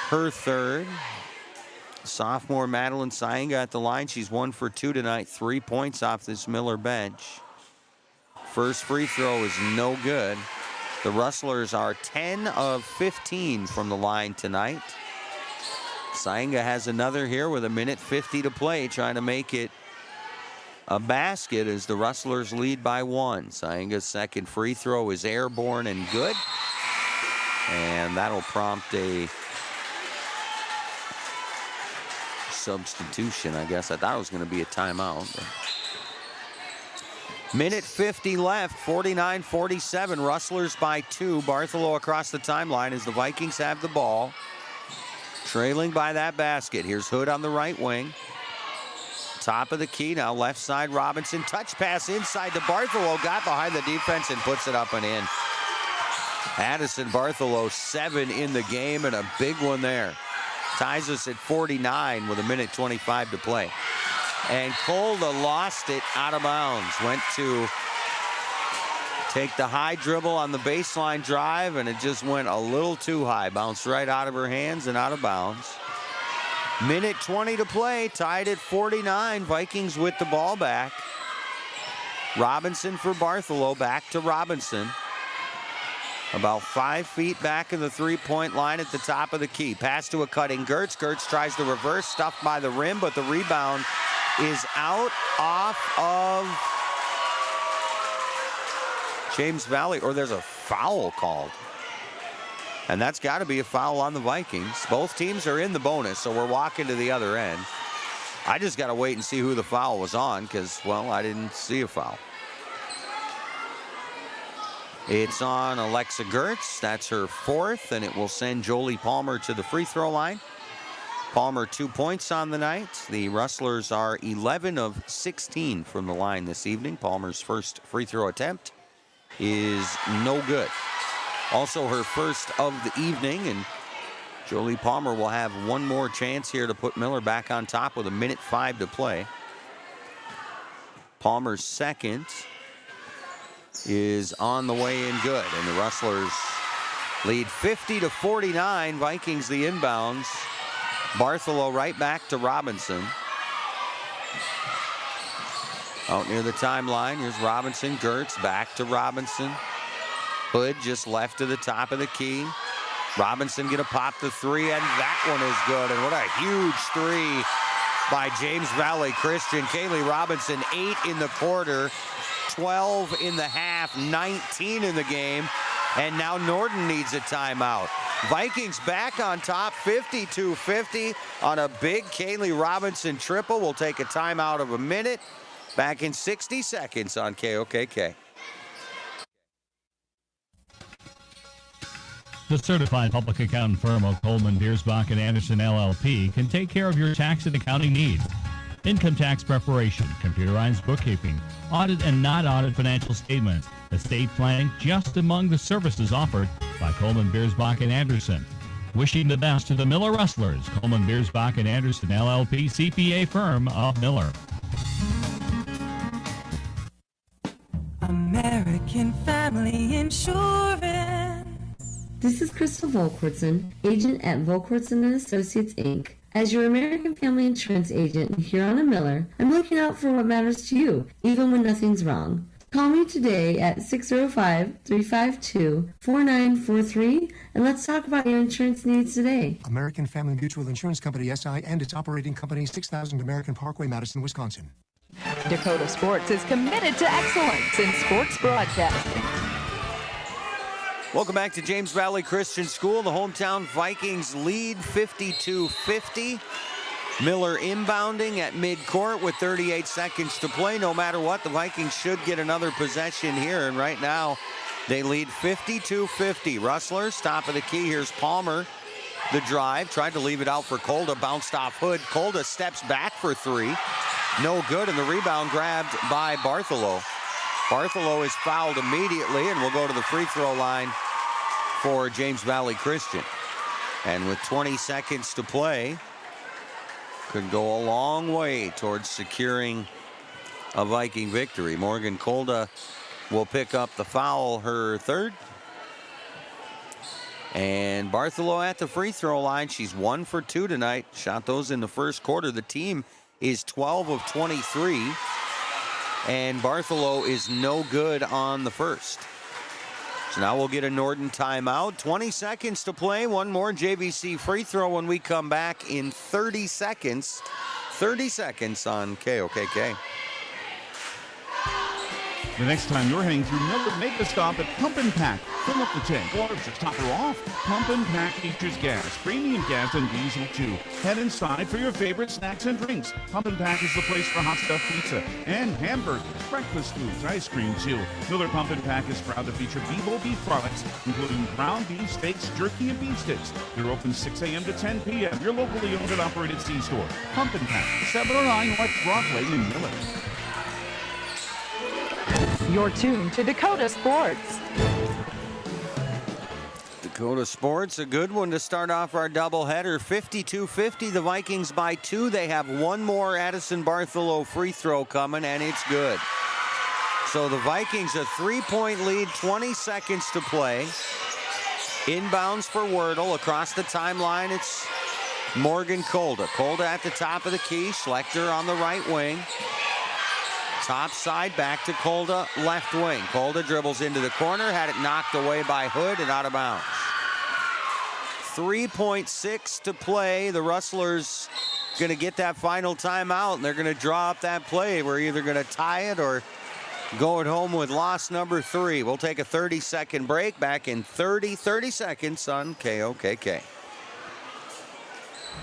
Her third. Sophomore Madeline Sainga at the line. She's 1 for 2 tonight, 3 points off this Miller bench. First free throw is no good. The Rustlers are 10 of 15 from the line tonight. Sainga has another here with 1:50 to play, trying to make it a basket as the Rustlers lead by 1. Sainga's second free throw is airborne and good. And that'll prompt a substitution, I guess. I thought it was going to be a timeout. But 1:50 left, 49-47. Rustlers by 2. Bartholow across the timeline as the Vikings have the ball. Trailing by that basket. Here's Hood on the right wing. Top of the key now, left side Robinson. Touch pass inside to Bartholow. Got behind the defense and puts it up and in. Addison Bartholow, 7 in the game and a big one there. Ties us at 49 with 1:25 to play. And Kolda lost it out of bounds. Went to take the high dribble on the baseline drive, and it just went a little too high. Bounced right out of her hands and out of bounds. 1:20 to play, tied at 49. Vikings with the ball back. Robinson for Bartholow, back to Robinson. About 5 feet back in the three-point line at the top of the key. Pass to a cutting Gertz. Gertz tries the reverse, stuffed by the rim, but the rebound is out off of James Valley, or there's a foul called. And that's got to be a foul on the Vikings. Both teams are in the bonus, so we're walking to the other end. I just got to wait and see who the foul was on because, well, I didn't see a foul. It's on Alexa Gertz. That's her 4th, and it will send Jolie Palmer to the free throw line. Palmer 2 points on the night. The Rustlers are 11 of 16 from the line this evening. Palmer's first free throw attempt is no good. Also her first of the evening, and Jolie Palmer will have one more chance here to put Miller back on top with 1:05 to play. Palmer's second is on the way and good, and the Rustlers lead 50-49. Vikings the inbounds. Bartholow right back to Robinson. Out near the timeline, here's Robinson. Gertz back to Robinson. Hood just left to the top of the key. Robinson gonna pop the three, and that one is good. And what a huge three by James Valley Christian. Kaylee Robinson, 8 in the quarter, 12 in the half, 19 in the game. And now Norton needs a timeout. Vikings back on top, 52-50 on a big Kaylee Robinson triple. We'll take a timeout of a minute. Back in 60 seconds on KOKK. The certified public accountant firm of Coleman, Biersbach, and Anderson LLP can take care of your tax and accounting needs. Income tax preparation, computerized bookkeeping, audit and not-audit financial statements, estate planning, just among the services offered by Coleman, Biersbach, and Anderson. Wishing the best to the Miller Rustlers, Coleman, Biersbach, and Anderson LLP CPA firm of Miller. American Family Insurance. This is Crystal Volkwartson, agent at Volkwartson & Associates, Inc. As your American Family Insurance agent in Huron and Miller, I'm looking out for what matters to you, even when nothing's wrong. Call me today at 605-352-4943, and let's talk about your insurance needs today. American Family Mutual Insurance Company, SI, and its operating company, 6000 American Parkway, Madison, Wisconsin. Dakota Sports is committed to excellence in sports broadcasting. Welcome back to James Valley Christian School. The hometown Vikings lead 52-50. Miller inbounding at midcourt with 38 seconds to play. No matter what, the Vikings should get another possession here. And right now, they lead 52-50. Rustlers, top of the key. Here's Palmer. The drive. Tried to leave it out for Kolda. Bounced off Hood. Kolda steps back for three. No good. And the rebound grabbed by Bartholow. Bartholow is fouled immediately and will go to the free throw line for James Valley Christian. And with 20 seconds to play, could go a long way towards securing a Viking victory. Morgan Kolda will pick up the foul, her third. And Bartholow at the free throw line. She's 1 for 2 tonight. Shot those in the first quarter. The team is 12 of 23. And Bartholow is no good on the first. So now we'll get a Norton timeout. 20 seconds to play. One more JVC free throw when we come back in 30 seconds. 30 seconds on KOKK. The next time you're heading through Miller, make a stop at Pump and Pack. Fill up the tank or just top her off. Pump and Pack features gas, premium gas, and diesel too. Head inside for your favorite snacks and drinks. Pump and Pack is the place for hot stuff pizza and hamburgers, breakfast foods, ice cream too. Miller Pump and Pack is proud to feature BBall beef products, including ground beef steaks, jerky, and beef sticks. They're open 6 a.m. to 10 p.m. Your locally owned and operated C-store. Pump and Pack, 709 West Broadway in Miller. You're tuned to Dakota Sports. Dakota Sports, a good one to start off our doubleheader. 52-50, the Vikings by 2. They have one more Addison Bartholow free throw coming, and it's good. So the Vikings a 3-point lead, 20 seconds to play. Inbounds for Wordle. Across the timeline, it's Morgan Kolda. Kolda at the top of the key. Schlechter on the right wing. Top side, back to Kolda, left wing. Kolda dribbles into the corner, had it knocked away by Hood and out of bounds. 3.6 to play. The Rustlers going to get that final timeout, and they're going to draw up that play. We're either going to tie it or go it home with loss number 3. We'll take a 30-second break. Back in 30 seconds on KOKK.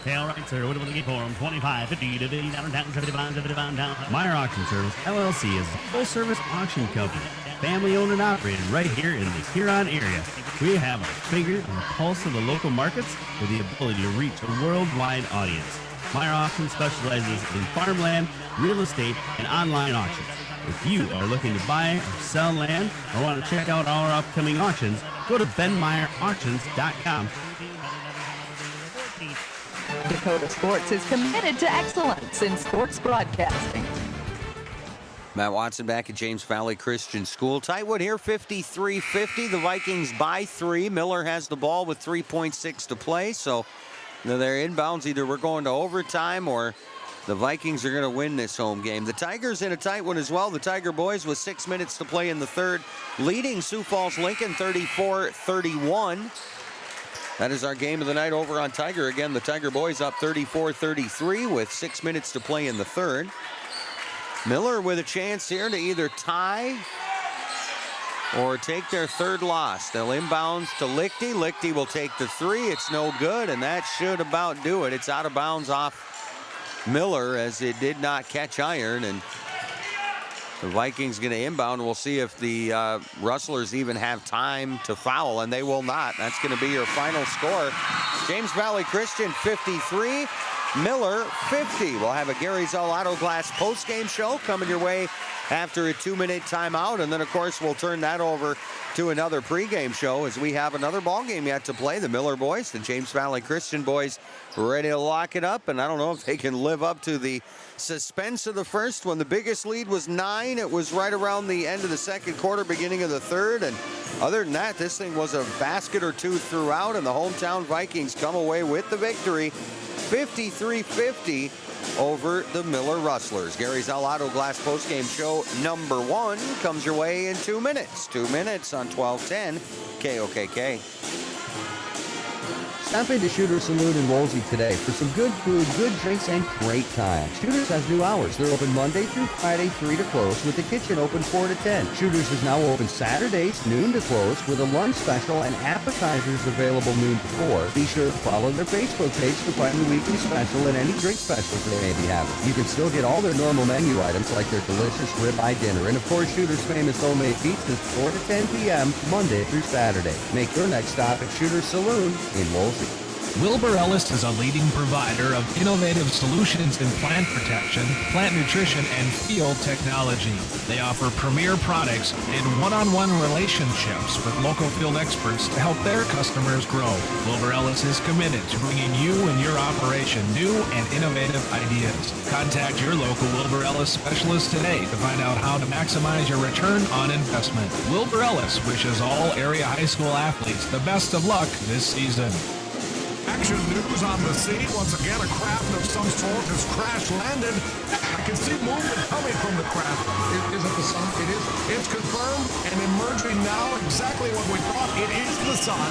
Okay, all right, sir. What do we get for them? 25, 50, 50, down, 75, 75, down. Meyer Auction Service, LLC is a full-service auction company, family-owned and operated right here in the Huron area. We have our finger on the pulse of the local markets with the ability to reach a worldwide audience. Meyer Auction specializes in farmland, real estate, and online auctions. If you are looking to buy or sell land or want to check out our upcoming auctions, go to benmeyerauctions.com. Dakota Sports is committed to excellence in sports broadcasting. Matt Watson back at James Valley Christian School. Tightwood here, 53-50. The Vikings by 3. Miller has the ball with 3.6 to play. So they're inbounds. Either we're going to overtime or the Vikings are going to win this home game. The Tigers in a tight one as well. The Tiger boys with 6 minutes to play in the third, leading Sioux Falls Lincoln 34-31. That is our game of the night over on Tiger. Again, the Tiger boys up 34-33 with 6 minutes to play in the third. Miller with a chance here to either tie or take their third loss. They'll inbounds to Lichty. Lichty will take the three. It's no good, and that should about do it. It's out of bounds off Miller as it did not catch iron, and the Vikings going to inbound. We'll see if the Rustlers even have time to foul, and they will not. That's going to be your final score. James Valley Christian 53, Miller 50. We'll have a Gary Zell Auto Glass postgame show coming your way after a 2-minute timeout, and then of course we'll turn that over to another pregame show as we have another ball game yet to play. The Miller boys, the James Valley Christian boys, ready to lock it up, and I don't know if they can live up to the suspense of the first when the biggest lead was 9. It was right around the end of the second quarter, beginning of the third, and other than that, this thing was a basket or two throughout, and the hometown Vikings come away with the victory, 53-50 over the Miller Rustlers. Gary Zell Auto Glass postgame show number 1 comes your way in 2 minutes. 2 minutes on 1210 KOKK. Stop into Shooter's Saloon in Woolsey today for some good food, good drinks, and great times. Shooters has new hours. They're open Monday through Friday, 3 to close, with the kitchen open 4 to 10. Shooters is now open Saturdays, noon to close, with a lunch special and appetizers available noon to 4. Be sure to follow their Facebook page to find the weekly special and any drink specials they may be having. You can still get all their normal menu items like their delicious ribeye dinner, and of course Shooter's famous homemade pizzas 4 to 10 p.m. Monday through Saturday. Make your next stop at Shooter's Saloon in Woolsey. Wilbur Ellis is a leading provider of innovative solutions in plant protection, plant nutrition, and field technology. They offer premier products and one-on-one relationships with local field experts to help their customers grow. Wilbur Ellis is committed to bringing you and your operation new and innovative ideas. Contact your local Wilbur Ellis specialist today to find out how to maximize your return on investment. Wilbur Ellis wishes all area high school athletes the best of luck this season. Action news on the scene. Once again, a craft of some sort has crash landed. I can see movement coming from the craft. Is it the sun? It is. It's confirmed and emerging now exactly what we thought. It is the sun.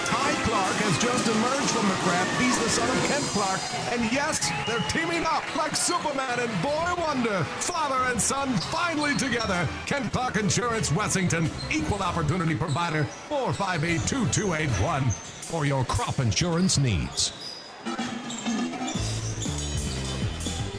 Ty Clark has just emerged from the craft. He's the son of Kent Clark. And yes, they're teaming up like Superman and Boy Wonder. Father and son finally together. Kent Clark Insurance, Wessington. Equal opportunity provider. 458-2281. For your crop insurance needs.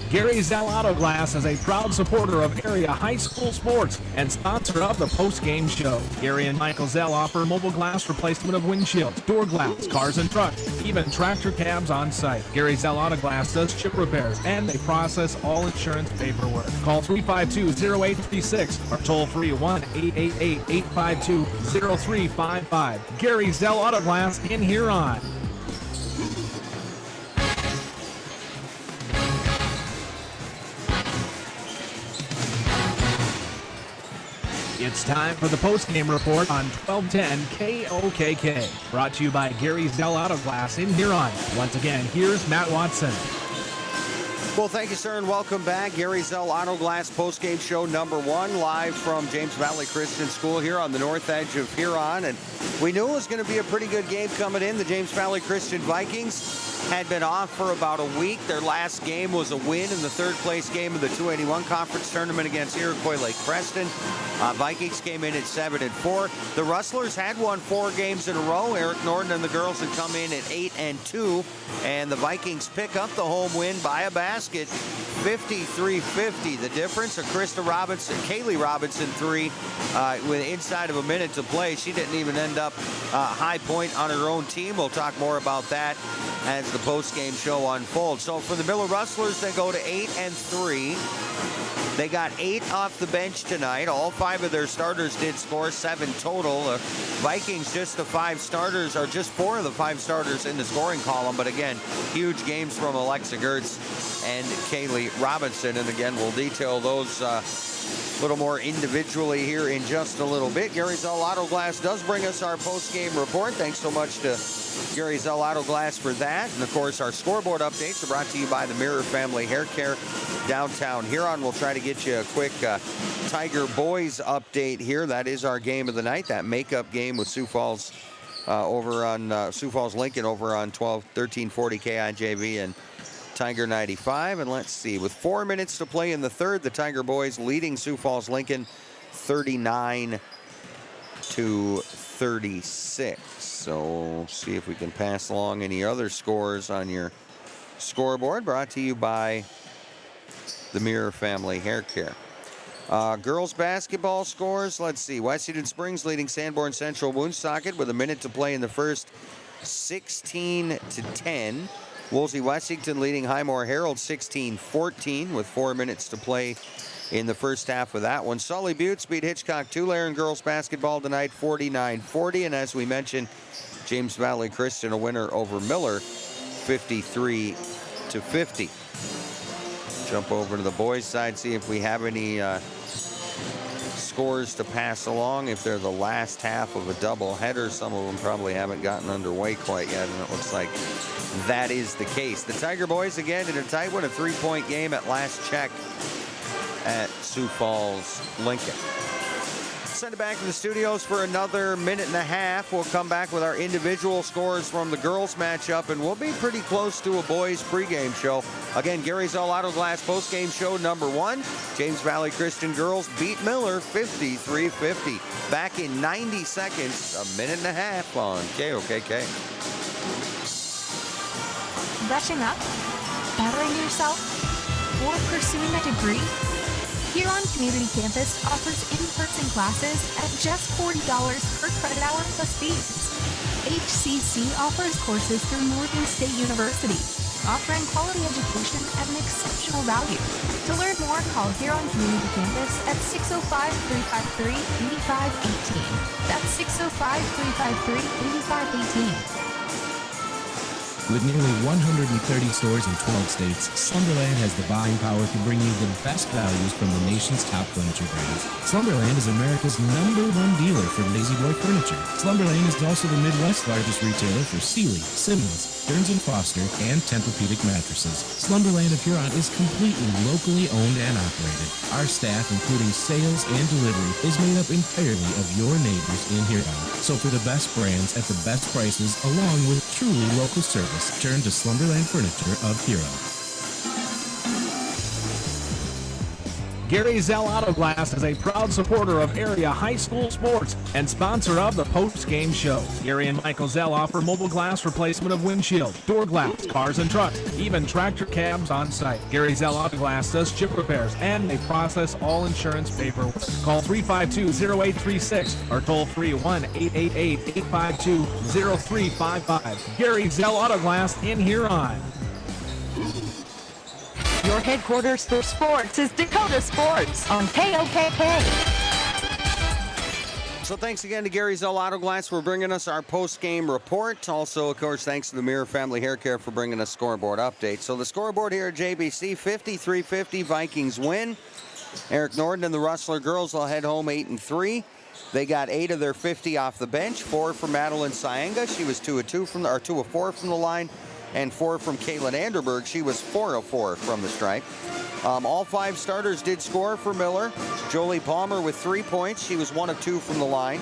Gary Zell Auto Glass is a proud supporter of area high school sports and sponsor of the post-game show. Gary and Michael Zell offer mobile glass replacement of windshields, door glass, cars and trucks, even tractor cabs on site. Gary Zell Auto Glass does chip repairs and they process all insurance paperwork. Call 352-0836 or toll free 1-888-852-0355. Gary Zell Auto Glass in Huron. It's time for the post-game report on 1210 KOKK. Brought to you by Gary Zell Auto Glass in Huron. Once again, here's Matt Watson. Well, thank you, sir, and welcome back. Gary Zell Auto Glass postgame show number 1, live from James Valley Christian School here on the north edge of Huron. And we knew it was going to be a pretty good game coming in. The James Valley Christian Vikings had been off for about a week. Their last game was a win in the third-place game of the 281 conference tournament against Iroquois Lake Preston. Vikings came in at 7-4. The Rustlers had won 4 games in a row. Eric Norton and the girls had come in at 8-2, and the Vikings pick up the home win by a basket, 53-50. The difference, a Kaylee Robinson 3 with inside of a minute to play. She didn't even end up high point on her own team. We'll talk more about that as the post-game show unfolds. So for the Miller Rustlers, they go to 8-3. They got 8 off the bench tonight. All 5 of their starters did score, 7 total. Vikings, just the 5 starters, or just 4 of the 5 starters in the scoring column. But again, huge games from Alexa Gertz and Kaylee Robinson. And again, we'll detail those a little more individually here in just a little bit. Gary Zell Auto Glass does bring us our post-game report. Thanks so much to Gary Zell Auto Glass for that. And of course, our scoreboard updates are brought to you by the Mirror Family Hair Care downtown Huron. We'll try to get you a quick Tiger Boys update here. That is our game of the night, that makeup game with Sioux Falls over on Sioux Falls Lincoln over on 1340 KIJV and Tiger 95. And let's see, with 4 minutes to play in the third, the Tiger Boys leading Sioux Falls Lincoln 39-30. to 36. So see if we can pass along any other scores on your scoreboard. Brought to you by the Mirror Family Hair Care. Girls basketball scores. Let's see. Washington Springs leading Sanborn Central Woonsocket with a minute to play in the first, 16-10. Wolsey Washington leading Highmore Herald 16-14 with 4 minutes to play in the first half of that one. Sully Buttes beat Hitchcock Tulare in girls basketball tonight 49-40. And as we mentioned, James Valley Christian a winner over Miller 53-50. Jump over to the boys' side, see if we have any scores to pass along. If they're the last half of a doubleheader, some of them probably haven't gotten underway quite yet, and it looks like that is the case. The Tiger boys again in a tight one, a 3-point game at last check at Sioux Falls Lincoln. Send it back to the studios for another minute and a half. We'll come back with our individual scores from the girls matchup, and we'll be pretty close to a boys pregame show. Again, Gary Zell Auto Glass postgame show number 1. James Valley Christian girls beat Miller 53-50. Back in 90 seconds, a minute and a half on KOKK. Brushing up, bettering yourself, or pursuing a degree? Huron Community Campus offers in-person classes at just $40 per credit hour plus fees. HCC offers courses through Northern State University, offering quality education at an exceptional value. To learn more, call Huron Community Campus at 605-353-8518. That's 605-353-8518. With nearly 130 stores in 12 states, Slumberland has the buying power to bring you the best values from the nation's top furniture brands. Slumberland is America's #1 dealer for Lazy Boy furniture. Slumberland is also the Midwest's largest retailer for Sealy, Simmons, Stearns & Foster, and Tempur-Pedic mattresses. Slumberland of Huron is completely locally owned and operated. Our staff, including sales and delivery, is made up entirely of your neighbors in Huron. So for the best brands at the best prices, along with truly local service, turn to Slumberland Furniture of Huron. Gary Zell Auto Glass is a proud supporter of area high school sports and sponsor of the post-game show. Gary and Michael Zell offer mobile glass replacement of windshield, door glass, cars and trucks, even tractor cabs on site. Gary Zell Auto Glass does chip repairs and they process all insurance paperwork. Call 352-0836 or toll free 1-888-852-0355. Gary Zell Auto Glass in Huron. Your headquarters for sports is Dakota Sports on KOKK. So thanks again to Gary Zell Auto Glass for bringing us our post-game report. Also, of course, thanks to the Mirror Family Hair Care for bringing us scoreboard updates. So the scoreboard here at JVC, 53-50, Vikings win. Eric Norden and the Rustler girls will head home 8-3. They got 8 of their 50 off the bench, 4 from Madeline Syenga. She was 2 of 4 from the line. And 4 from Kaylin Anderberg. She was 4 of 4 from the stripe. All 5 starters did score for Miller. Jolie Palmer with 3 points. She was 1 of 2 from the line.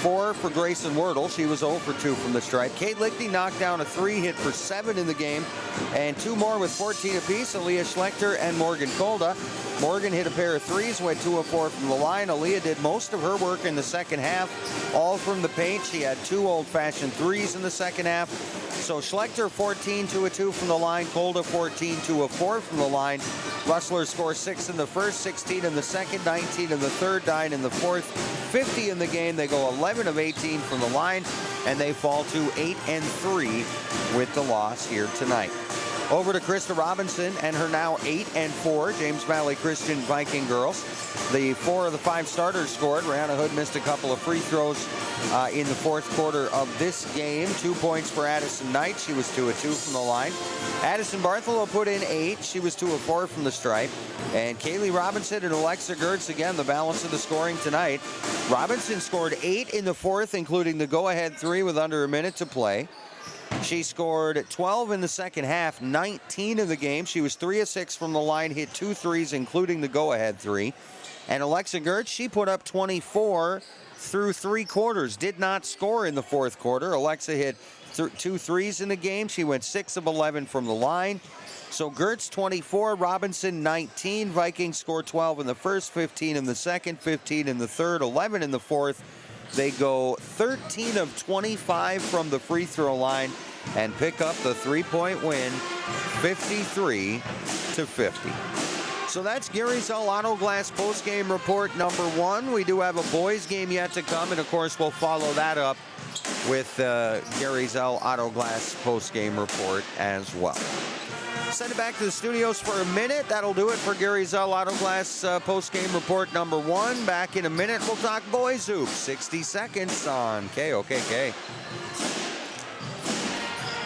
4 for Grayson Wordle. She was 0 for 2 from the stripe. Kate Lichty knocked down a 3, hit for 7 in the game. And 2 more with 14 apiece, Aaliyah Schlechter and Morgan Kolda. Morgan hit a pair of 3s, went 2 of 4 from the line. Aaliyah did most of her work in the second half, all from the paint. She had 2 old-fashioned 3s in the second half. So Schlechter 14, 2 of 2 from the line. Kolda 14, 2 of 4 from the line. Rustlers score 6 in the first, 16 in the second, 19 in the third, 9 in the fourth, 50 in the game. They go 11 of 18 from the line, and they fall to 8-3 with the loss here tonight. Over to Krista Robinson and her now 8-4 James Valley Christian Viking girls. The 4 of the 5 starters scored. Rihanna Hood missed a couple of free throws in the fourth quarter of this game. 2 points for Addison Knight. She was 2 of 2 from the line. Addison Bartholow put in 8. She was 2 of 4 from the stripe. And Kaylee Robinson and Alexa Gertz, again, the balance of the scoring tonight. Robinson scored 8 in the fourth, including the go-ahead 3 with under a minute to play. She scored 12 in the second half, 19 in the game. She was 3 of 6 from the line, hit 2 threes, including the go-ahead 3. And Alexa Gertz, she put up 24 through 3 quarters, did not score in the fourth quarter. Alexa hit 2 threes in the game. She went 6 of 11 from the line. So Gertz 24, Robinson 19. Vikings scored 12 in the first, 15 in the second, 15 in the third, 11 in the fourth. They go 13 of 25 from the free throw line and pick up the three-point win, 53-50. So that's Gary Zell Auto Glass postgame report number 1. We do have a boys game yet to come, and of course we'll follow that up with Gary Zell Auto Glass postgame report as well. Send it back to the studios for a minute. That'll do it for Gary Zell Auto Glass postgame report number 1. Back in a minute, we'll talk boys hoops. 60 seconds on KOKK.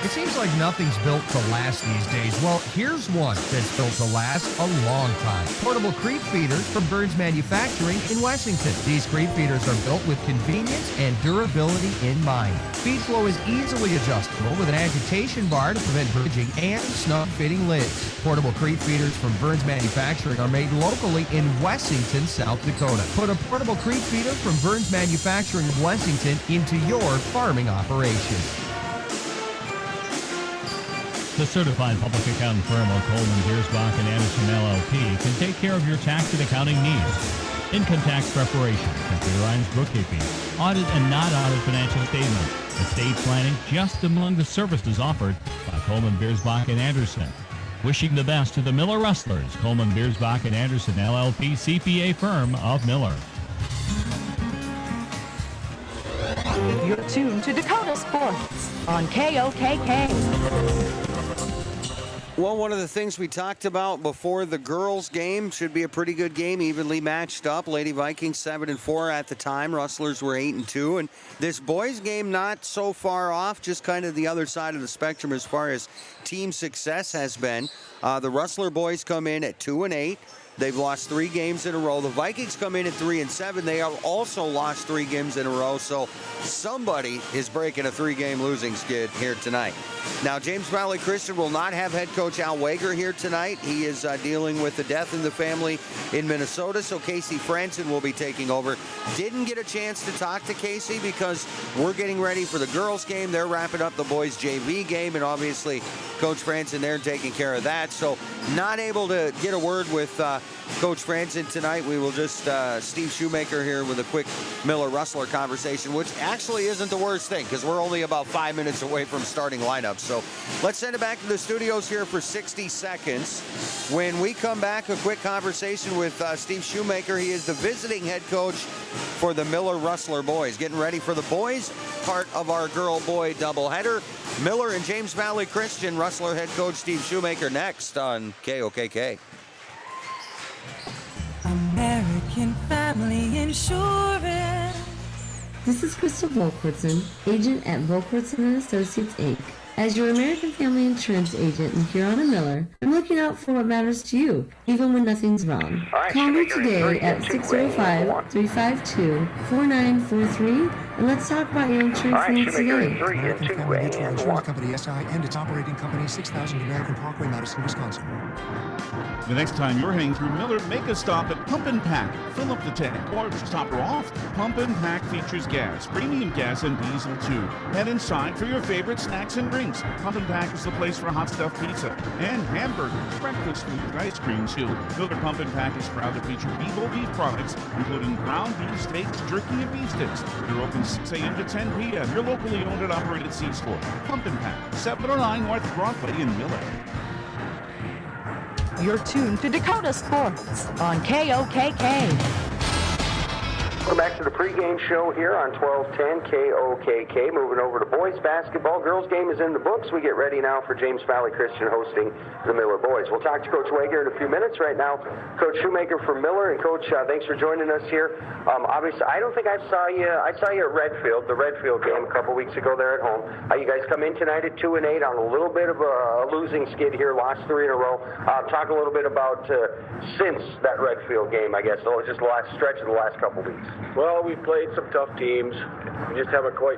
It seems like nothing's built to last these days. Well, here's one that's built to last a long time. Portable creep feeders from Burns Manufacturing in Wessington. These creep feeders are built with convenience and durability in mind. Feed flow is easily adjustable with an agitation bar to prevent bridging and snug-fitting lids. Portable creep feeders from Burns Manufacturing are made locally in Wessington, South Dakota. Put a portable creep feeder from Burns Manufacturing in Wessington into your farming operation. The certified public accounting firm of Coleman, Biersbach, and Anderson LLP can take care of your tax and accounting needs. Income tax preparation, computerized bookkeeping, audit and not audit financial statements, estate planning, just among the services offered by Coleman, Biersbach, and Anderson. Wishing the best to the Miller Rustlers, Coleman, Biersbach, and Anderson LLP CPA firm of Miller. You're tuned to Dakota Sports on KOKK. Well, one of the things we talked about before the girls' game, should be a pretty good game, evenly matched up. Lady Vikings 7-4 at the time. Rustlers were 8-2. And this boys' game not so far off, just kind of the other side of the spectrum as far as team success has been. The Rustler boys come in at 2-8. They've lost 3 games in a row. The Vikings come in at 3-7. They have also lost 3 games in a row. So somebody is breaking a 3-game losing skid here tonight. Now, James Valley Christian will not have head coach Al Wager here tonight. He is dealing with the death in the family in Minnesota, so Casey Franson will be taking over. Didn't get a chance to talk to Casey because we're getting ready for the girls' game. They're wrapping up the boys' JV game, and obviously Coach Franson there taking care of that. So not able to get a word with Coach Franson tonight. We will just Steve Shoemaker here with a quick Miller Rustler conversation, which actually isn't the worst thing because we're only about 5 minutes away from starting lineup. So let's send it back to the studios here for 60 seconds. When we come back, a quick conversation with Steve Shoemaker. He is the visiting head coach for the Miller Rustler boys. Getting ready for the boys part of our girl-boy doubleheader. Miller and James Valley Christian. Rustler head coach Steve Shoemaker next on KOKK. American Family Insurance. This is Crystal Volkwartson, agent at Volkwartson & Associates, Inc. As your American Family Insurance agent in Huron and Miller, I'm looking out for what matters to you, even when nothing's wrong. Call me today at 605-352-4943, and let's talk about your insurance needs today. American Family Mutual Insurance Company, SI, and its operating company, 6000 American Parkway, Madison, Wisconsin. The next time you're heading through Miller, make a stop at Pump and Pack. Fill up the tank or just top her off. Pump and Pack features gas, premium gas, and diesel too. Head inside for your favorite snacks and drinks. Pump and Pack is the place for hot stuff pizza and hamburgers, breakfast food, ice cream too. Miller Pump and Pack is proud to feature BBall beef products, including ground beef steaks, jerky, and beef sticks. They're open 6 a.m. to 10 p.m. Your locally owned and operated C-store. Pump and Pack, 709 North Broadway in Miller. You're tuned to Dakota Sports on KOKK. Welcome back to the pregame show here on 1210 KOKK. Moving over to boys basketball. Girls game is in the books. We get ready now for James Valley Christian hosting the Miller boys. We'll talk to Coach Wager in a few minutes. Right now, Coach Shoemaker from Miller. And Coach, thanks for joining us here. Obviously, I don't think I saw you at Redfield, the Redfield game a couple weeks ago there at home. You guys come in tonight at 2-8 on a little bit of a losing skid here, lost 3 in a row. Talk a little bit about since that Redfield game, I guess, just the last stretch of the last couple weeks. Well, we played some tough teams. We just haven't quite